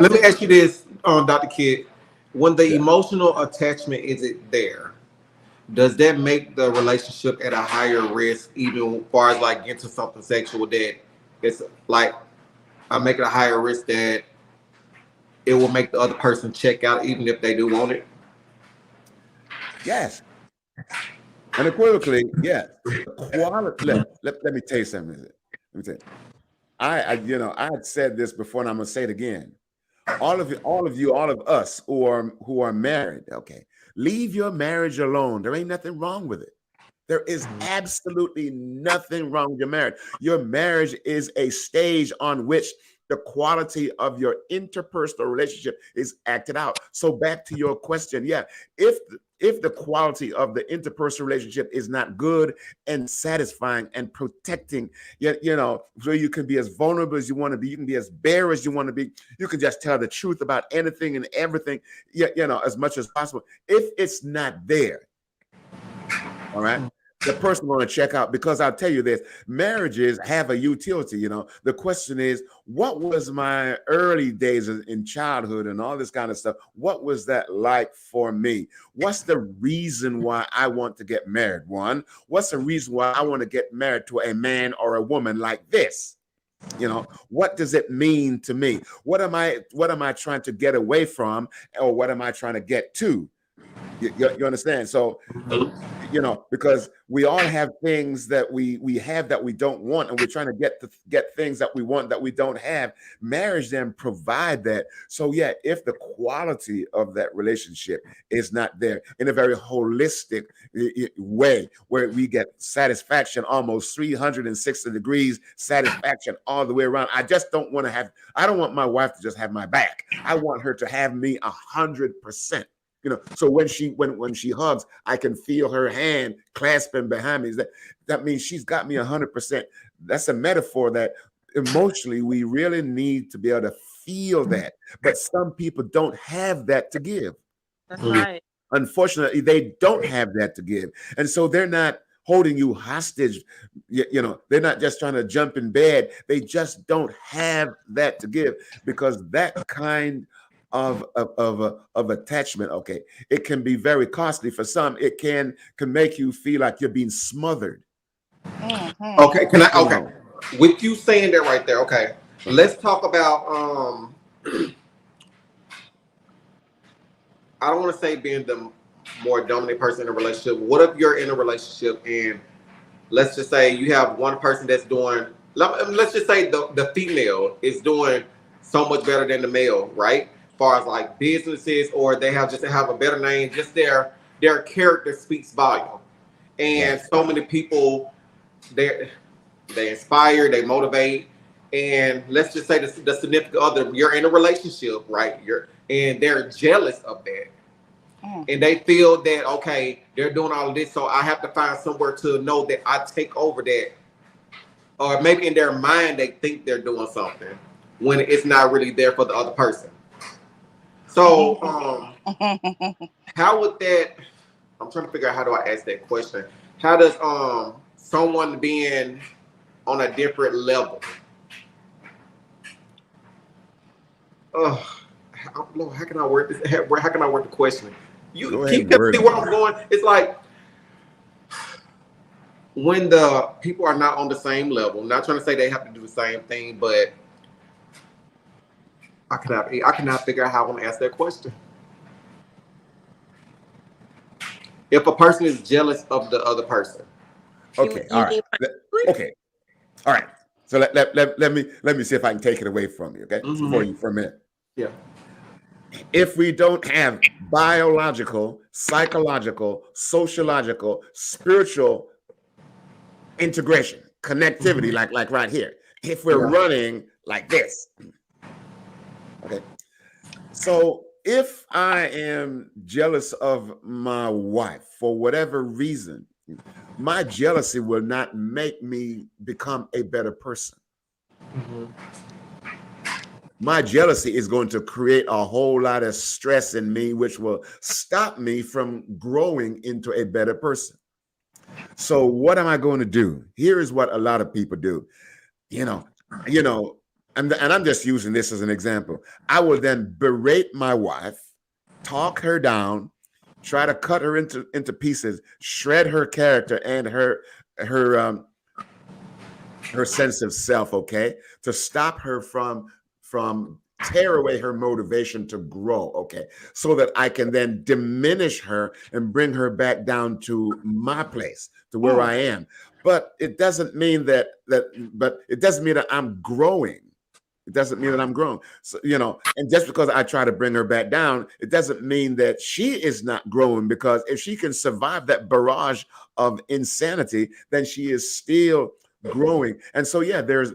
Let me ask you this, Dr. Kidd. When the emotional attachment isn't there, does that make the relationship at a higher risk, even as far as like getting to something sexual, that it's like I make it a higher risk that it will make the other person check out even if they do want it? Yes. Unequivocally, yes. Quality. Let me tell you something. Let me tell you. I had said this before, and I'm gonna say it again. All of us who are married, okay, leave your marriage alone. There ain't nothing wrong with it. There is absolutely nothing wrong with your marriage. Your marriage is a stage on which the quality of your interpersonal relationship is acted out. So back to your question, yeah, if the quality of the interpersonal relationship is not good and satisfying and protecting, so you can be as vulnerable as you want to be, you can be as bare as you want to be, you can just tell the truth about anything and everything, as much as possible. If it's not there, all right, the person going to check out, because I'll tell you this, marriages have a utility. The question is, what was my early days in childhood and all this kind of stuff? What was that like for me? What's the reason why I want to get married? One, what's the reason why I want to get married to a man or a woman like this? What does it mean to me? What am I trying to get away from, or what am I trying to get to? You understand? So, because we all have things that we have that we don't want, and we're trying to get things that we want that we don't have. Marriage then provide that. So yeah, if the quality of that relationship is not there in a very holistic way, where we get satisfaction, almost 360 degrees satisfaction all the way around. I don't want my wife to just have my back. I want her to have me 100%. So when she hugs, I can feel her hand clasping behind me. That means she's got me 100%. That's a metaphor that emotionally we really need to be able to feel that. But some people don't have that to give. That's right. Unfortunately, they don't have that to give. And so they're not holding you hostage. They're not just trying to jump in bed. They just don't have that to give, because that kind of attachment, okay, it can be very costly for some. It can make you feel like you're being smothered. Okay, with you saying that right there, okay, let's talk about I don't want to say being the more dominant person in a relationship. What if you're in a relationship and let's just say you have one person that's doing, let's just say the female is doing so much better than the male, right? As far as like businesses, or they have a better name, just their character speaks volume. And so many people, they inspire, they motivate. And let's just say the significant other, you're in a relationship, right? And they're jealous of that. And they feel that, okay, they're doing all of this, so I have to find somewhere to know that I take over that. Or maybe in their mind, they think they're doing something when it's not really there for the other person. So, how would that, I'm trying to figure out how do I ask that question. How does someone being on a different level, Lord, how can I word this? How can I word the question? You keep see where I'm going. It's like when the people are not on the same level. Not trying to say they have to do the same thing, but I cannot figure out how I'm gonna ask that question. If a person is jealous of the other person. Okay. All right. Okay. All right. So let me see if I can take it away from you. Okay. For you for a minute. Yeah. if we don't have biological, psychological, sociological, spiritual integration, connectivity, like right here, if we're running like this, okay. So if I am jealous of my wife for whatever reason, my jealousy will not make me become a better person. My jealousy is going to create a whole lot of stress in me, which will stop me from growing into a better person. So what am I going to do? Here is what a lot of people do. You know, you know, and I'm just using this as an example. I will then berate my wife, talk her down, try to cut her into pieces, shred her character and her her sense of self, okay, to stop her from tear away her motivation to grow, okay, so that I can then diminish her and bring her back down to my place, to where I am. But it doesn't mean that but it doesn't mean that I'm growing. It doesn't mean that I'm growing. So, and just because I try to bring her back down, it doesn't mean that she is not growing, because if she can survive that barrage of insanity, then she is still growing. And so, yeah, there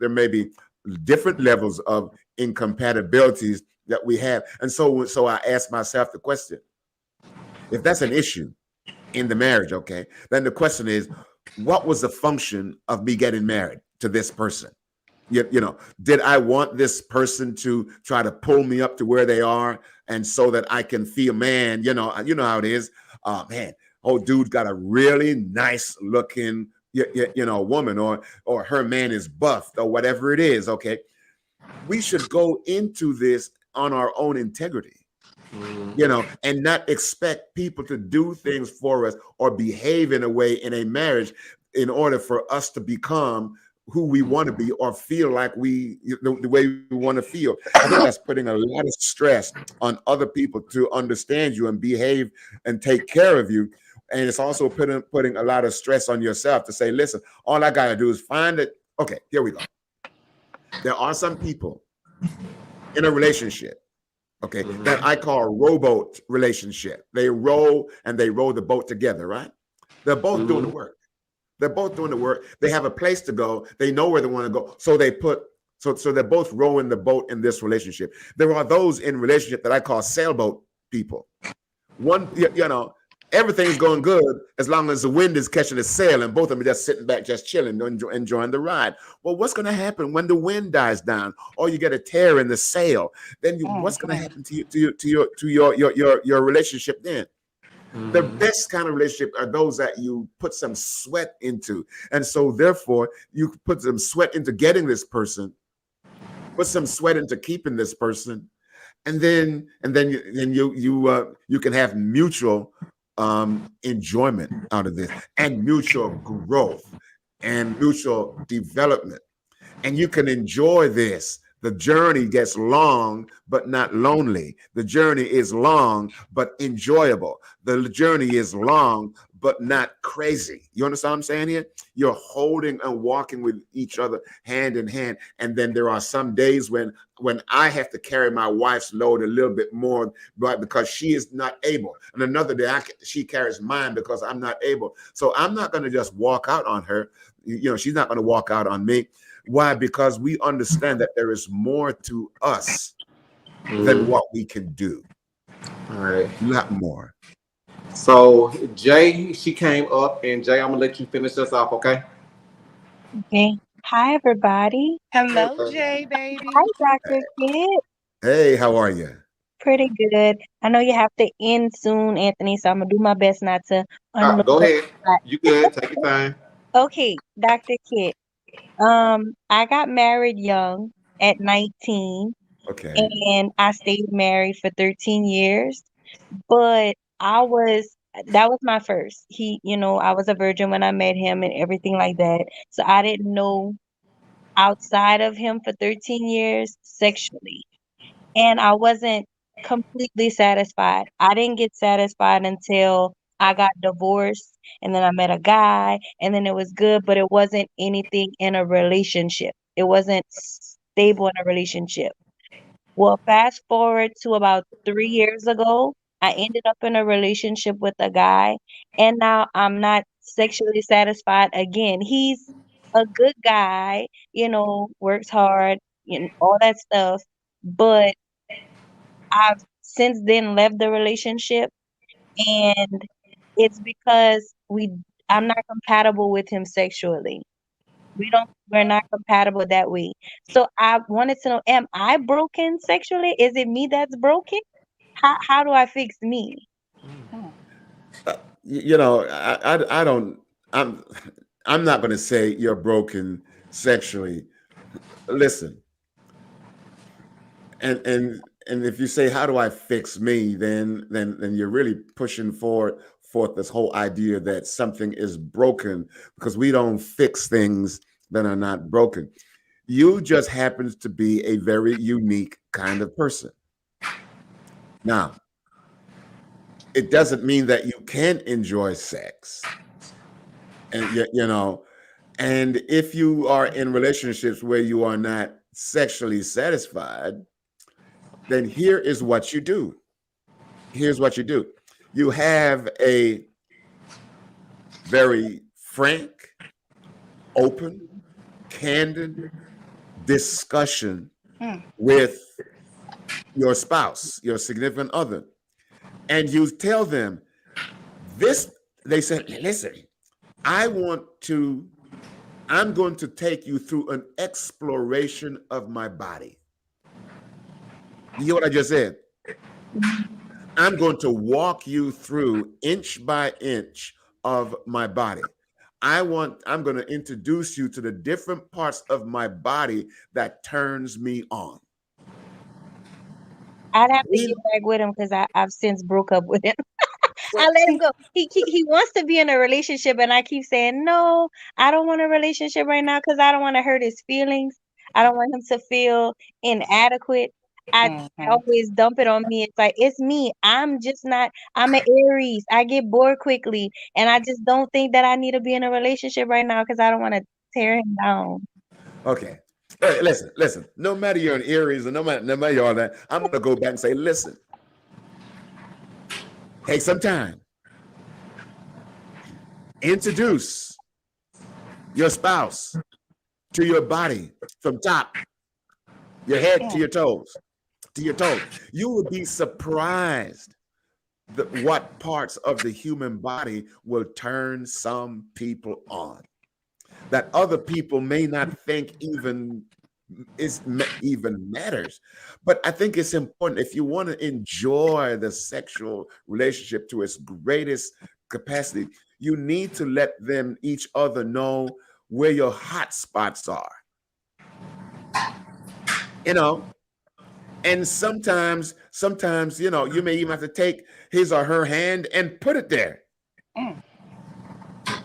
may be different levels of incompatibilities that we have. And so I ask myself the question, if that's an issue in the marriage, okay, then the question is, what was the function of me getting married to this person? Did I want this person to try to pull me up to where they are, and so that I can feel, man, how it is. Man, oh, dude got a really nice looking, woman, or her man is buffed, or whatever it is. Okay, we should go into this on our own integrity, and not expect people to do things for us or behave in a way in a marriage in order for us to become who we want to be, or feel like the way we want to feel. I think that's putting a lot of stress on other people to understand you and behave and take care of you. And it's also putting a lot of stress on yourself to say, listen, all I got to do is find it. Okay, here we go. There are some people in a relationship, okay, that I call rowboat relationship. They row the boat together, right? They're both doing the work. They're both doing the work. They have a place to go. They know where they want to go. So they're both rowing the boat in this relationship. There are those in relationship that I call sailboat people. One, everything's going good as long as the wind is catching the sail, and both of them are just sitting back, just chilling, enjoying the ride. Well, what's going to happen when the wind dies down, or you get a tear in the sail? Then what's going to happen to your relationship then? The best kind of relationship are those that you put some sweat into. And so therefore you put some sweat into getting this person, put some sweat into keeping this person, and then you can have mutual enjoyment out of this, and mutual growth and mutual development. And you can enjoy this. The journey gets long, but not lonely. The journey is long, but enjoyable. The journey is long, but not crazy. You understand what I'm saying here? You're holding and walking with each other hand in hand. And then there are some days when I have to carry my wife's load a little bit more, but because she is not able. And another day she carries mine because I'm not able. So I'm not going to just walk out on her. She's not going to walk out on me. Why? Because we understand that there is more to us than what we can do. All right. A lot more. So Jay, she came up, and Jay, I'm gonna let you finish us off, okay? Okay. Hi, everybody. Hello, Jay, baby. Hi, Dr. Kid. Hey, how are you? Pretty good. I know you have to end soon, Anthony, so I'm going to do my best not to unload. Go ahead. You good? Take your time. Okay, Dr. Kid. I got married young at 19. Okay. And I stayed married for 13 years. But that was my first. I was a virgin when I met him and everything like that. So I didn't know outside of him for 13 years sexually. And I wasn't completely satisfied. I didn't get satisfied until I got divorced, and then I met a guy, and then it was good, but it wasn't anything in a relationship. It wasn't stable in a relationship. Well, fast forward to about 3 years ago, I ended up in a relationship with a guy, and now I'm not sexually satisfied again. He's a good guy, works hard, all that stuff, but I've since then left the relationship, and it's because I'm not compatible with him sexually. We're not compatible that way. So I wanted to know, am I broken sexually? Is it me that's broken? How do I fix me? Hmm. I don't. I'm I'm not going to say you're broken sexually. Listen, and if you say how do I fix me, then you're really pushing forth this whole idea that something is broken because we don't fix things that are not broken. You just happens to be a very unique kind of person. Now, it doesn't mean that you can't enjoy sex, and and if you are in relationships where you are not sexually satisfied, then here is what you do. Here's what you do. You have a very frank, open, candid discussion Hmm. with your spouse, your significant other, and you tell them this. They say, listen, I want to, I'm going to take you through an exploration of my body. You hear what I just said? I'm going to walk you through inch by inch of my body. I'm going to introduce you to the different parts of my body that turns me on. I'd have to get We, back with him because I've since broke up with him. I well, let him go. He wants to be in a relationship, and I keep saying no. I don't want a relationship right now because I don't want to hurt his feelings. I don't want him to feel inadequate. I Hmm. always dump it on me. It's like it's me. I'm just not. I'm an Aries. I get bored quickly, and I just don't think that I need to be in a relationship right now because I don't want to tear him down. okay. Hey, listen. No matter you're in Aries and no matter you're all that, I'm going to go back and say, listen, take some time, introduce your spouse to your body from top, your head to Hmm. your toes, to your toes. You would be surprised what parts of the human body will turn some people on that other people may not think even matters. But I think it's important if you want to enjoy the sexual relationship to its greatest capacity, you need to let them each other know where your hot spots are. You know, and sometimes you may even have to take his or her hand and put it there Hmm.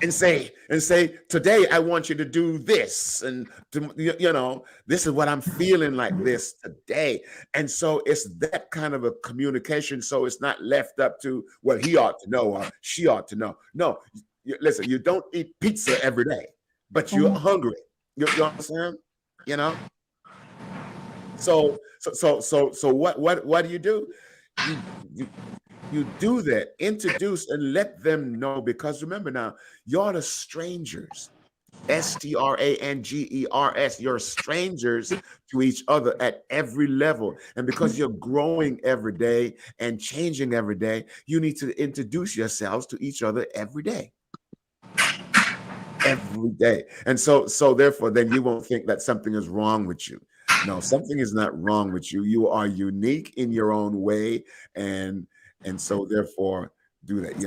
and say today I want you to do this, and this is what I'm feeling like this today. And so it's that kind of a communication, so it's not left up to, well, he ought to know or she ought to know. No, listen, you don't eat pizza every day, but you're Mhm. hungry. You understand? you know so what do you do? you you you do that, introduce and let them know, because remember now, you're the strangers. Strangers. You're strangers to each other at every level. And because you're growing every day and changing every day, you need to introduce yourselves to each other every day. Every day. And so therefore, then you won't think that something is wrong with you. No, something is not wrong with you. You are unique in your own way. And so therefore, do that.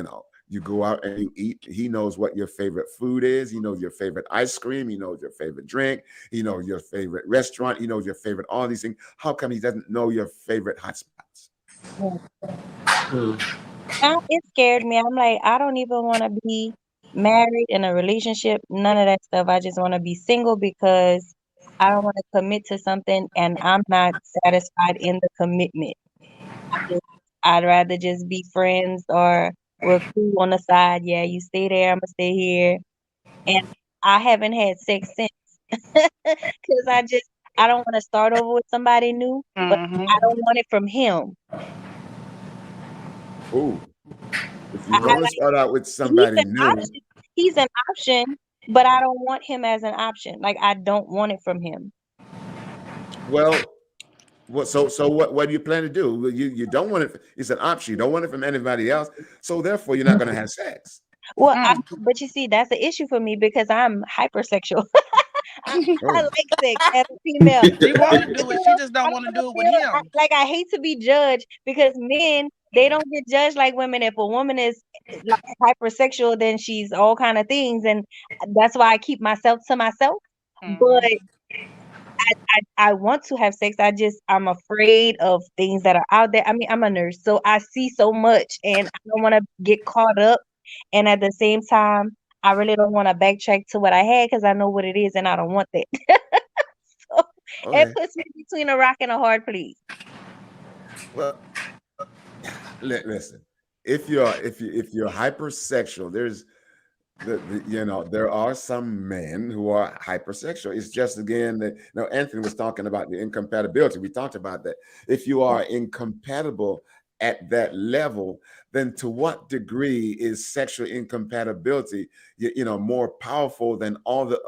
You go out and you eat. He knows what your favorite food is. He knows your favorite ice cream. He knows your favorite drink. He knows your favorite restaurant. He knows your favorite all these things. How come he doesn't know your favorite hotspots? Yeah. Mm. It scared me. I'm like, I don't even want to be married in a relationship, none of that stuff. I just want to be single because I don't want to commit to something and I'm not satisfied in the commitment. I just, I'd rather just be friends or we're cool on the side. Yeah, you stay there, I'm gonna stay here. And I haven't had sex since because I don't want to start over with somebody new, but I Mm-hmm. don't want it from him. Ooh, if you I don't want to like start out with he's somebody an new, option. He's an option, but I don't want him as an option. Like I don't want it from him. well, so what do you plan to do? Well, you don't want it. It's an option. You don't want it from anybody else. So therefore, you're not going to have sex. Well, Mm. but you see, that's the issue for me because I'm hypersexual. I, I Oh, like sex as a female. She I want don't to wanna do it. She feel, just I don't don't want to want to do it with feel him. like I hate to be judged because men, they don't get judged like women. If a woman is like hypersexual, then she's all kind of things, and that's why I keep myself to myself. But Mm-hmm. I want to have sex. I'm afraid of things that are out there. I mean, I'm a nurse, so I see so much, and I don't want to get caught up. And at the same time, I really don't want to backtrack to what I had because I know what it is, and I don't want that. So it okay. puts me between a rock and a hard place. Well, listen. If you're hypersexual, there's there are some men who are hypersexual. It's just again that Anthony was talking about the incompatibility. We talked about that. If you are incompatible at that level, then to what degree is sexual incompatibility more powerful than all the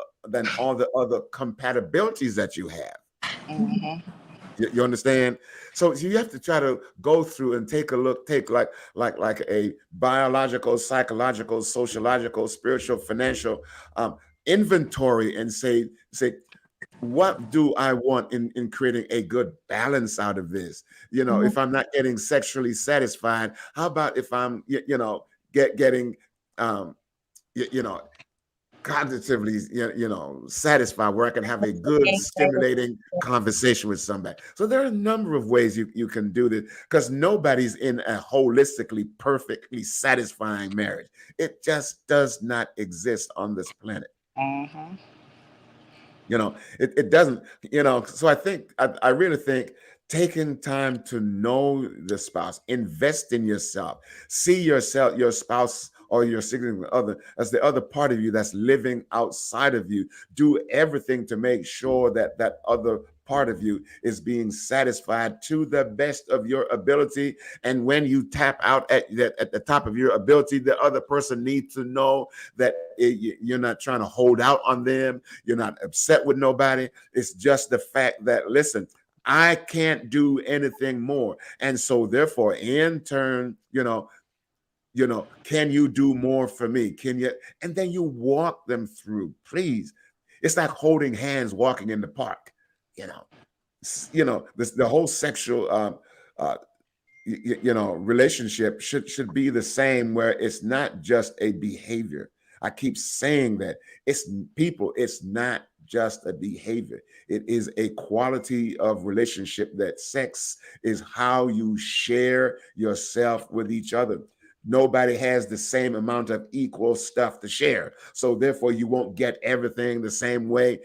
other compatibilities that you have? Mm-hmm. You understand? So you have to try to go through and take a look, take like a biological, psychological, sociological, spiritual, financial um, inventory and say, what do I want in creating a good balance out of this? Mhm. If I'm not getting sexually satisfied, how about if I'm getting um, you, you know cognitively satisfied, where I can have a good Okay, right. stimulating conversation with somebody. So there are a number of ways you can do this, because nobody's in a holistically perfectly satisfying marriage. It just does not exist on this planet. Mm-hmm. It doesn't. So I really think taking time to know the spouse, invest in yourself, see yourself, your spouse or your significant other as the other part of you that's living outside of you. Do everything to make sure that that other part of you is being satisfied to the best of your ability. And when you tap out at the top of your ability, the other person needs to know that you're not trying to hold out on them. You're not upset with nobody. It's just the fact that, listen, I can't do anything more. And so therefore, in turn, can you do more for me? Can you? And then you walk them through, please. It's like holding hands walking in the park. You know, the whole sexual uh, relationship should be the same, where it's not just a behavior. I keep saying that it's not just a behavior. It is a quality of relationship, that sex is how you share yourself with each other. Nobody has the same amount of equal stuff to share, so therefore you won't get everything the same way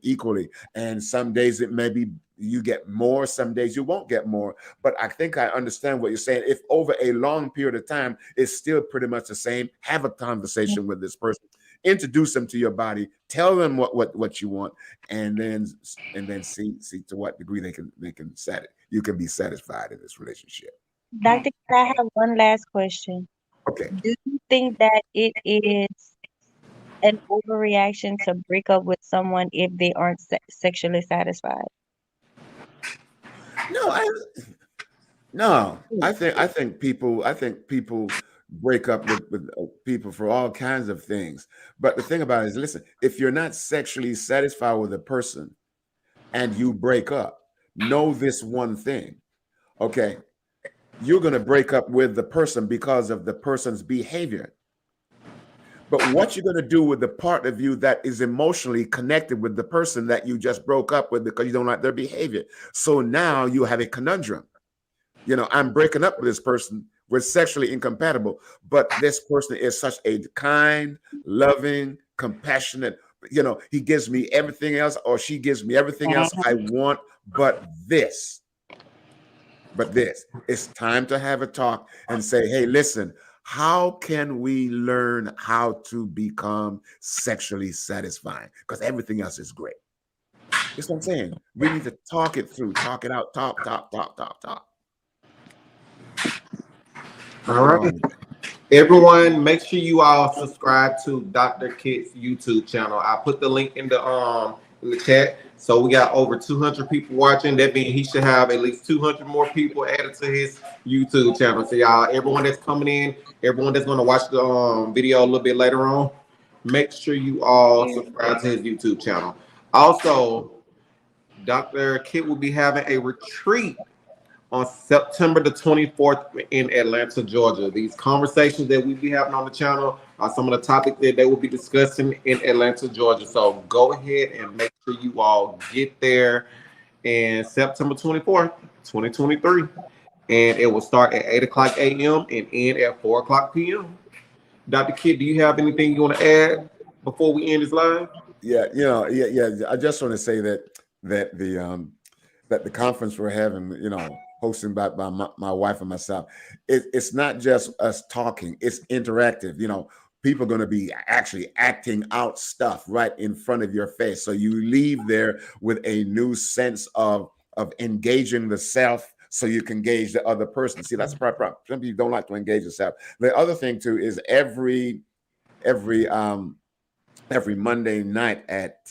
equally. And some days it may be you get more, some days you won't get more. But I think I understand what you're saying. If over a long period of time it's still pretty much the same, have a conversation with this person, introduce them to your body, tell them what you want, and then see to what degree you can be satisfied in this relationship. Dr. I have one last question. Okay. Do you think that it is an overreaction to break up with someone if they aren't sexually satisfied? No, I think people break up with people for all kinds of things. But the thing about it is, listen, if you're not sexually satisfied with a person and you break up, know this one thing. Okay, you're going to break up with the person because of the person's behavior. But what you're going to do with the part of you that is emotionally connected with the person that you just broke up with because you don't like their behavior. So now you have a conundrum. I'm breaking up with this person. We're sexually incompatible, but this person is such a kind, loving, compassionate. He gives me everything else, or she gives me everything else I Mm-hmm. want, but this. But this. It's time to have a talk and say, hey, listen, how can we learn how to become sexually satisfying? Because everything else is great. That's what I'm saying. We need to talk it through, talk it out, talk. All Moving right. on. Everyone, make sure you all subscribe to Dr. Kit's YouTube channel. I put the link in the chat. So we got over 200 people watching. That means he should have at least 200 more people added to his YouTube channel. So y'all, everyone that's coming in, everyone that's going to watch the video a little bit later on, make sure you all subscribe to his YouTube channel. Also, Dr. Kit will be having a retreat on September the 24th in Atlanta, Georgia. These conversations that we be having on the channel are some of the topics that they will be discussing in Atlanta, Georgia. So go ahead and make sure you all get there in September 24th, 2023. And it will start at 8 o'clock a.m. and end at 4 o'clock p.m. Dr. Kidd, do you have anything you want to add before we end this live? Yeah, I just want to say that the conference we're having, hosting by my wife and myself, it's not just us talking; it's interactive. People are going to be actually acting out stuff right in front of your face, so you leave there with a new sense of engaging the self. So you can engage the other person. See, that's the problem. Some people don't like to engage yourself. The other thing too is every Monday night at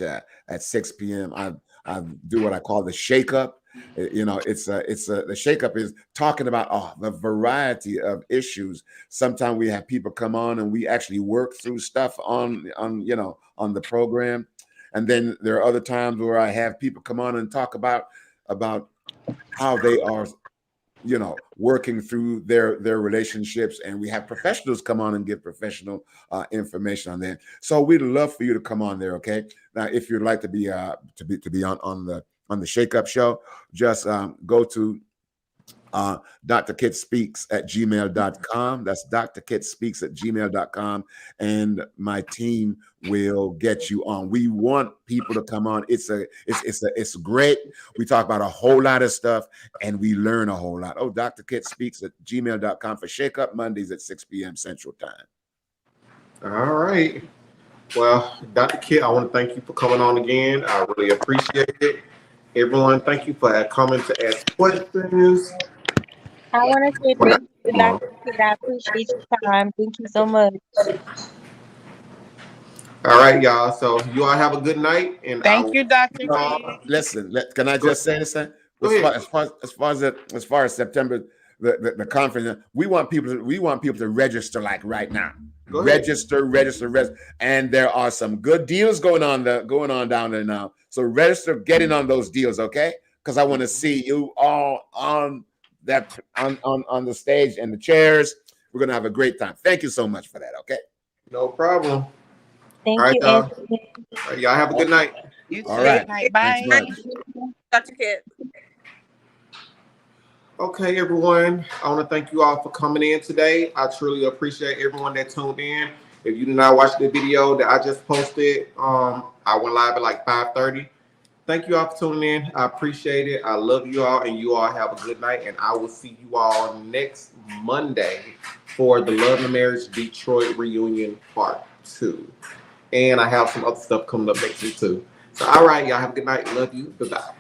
6 p.m. I do what I call the shake up. The shake up is talking about the variety of issues. Sometimes we have people come on and we actually work through stuff on the program, and then there are other times where I have people come on and talk about how they are working through their relationships, and we have professionals come on and give professional information on that. So we'd love for you to come on there. Okay, now if you'd like to be on the Shake Up Show, just go to drkitspeaks@gmail.com. That's drkitspeaks@gmail.com, and my team will get you on. We want people to come on. It's great. We talk about a whole lot of stuff and we learn a whole lot. drkitspeaks@gmail.com for Shake Up Mondays at 6 p.m. Central Time. All right. Well, Dr. Kit, I want to thank you for coming on again. I really appreciate it. Everyone, thank you for coming to ask questions. I want to say thank you, Dr. Kid. I appreciate your time. Thank you so much. All right, y'all. So you all have a good night, and I Thank will you, Dr. y'all. Kidd. Listen, can I just say this? Go ahead. As far as September, the conference, we want people to register like right now. Go ahead. Register, and there are some good deals going on down there now. So register, get in on those deals, okay? Because I want to see you all on the stage and the chairs. We're gonna have a great time. Thank you so much for that. Okay. No problem. Thank All right, you, y'all. Anthony. All right, y'all have a good night. You too. All right. Good night. Thanks Bye. much. Dr. Kid. Okay, everyone. I want to thank you all for coming in today. I truly appreciate everyone that tuned in. If you did not watch the video that I just posted, I went live at like 5:30. Thank you all for tuning in. I appreciate it. I love you all, and you all have a good night. And I will see you all next Monday for the Love and Marriage Detroit Reunion Part 2. And I have some other stuff coming up next week too. So, all right, y'all have a good night. Love you. Goodbye.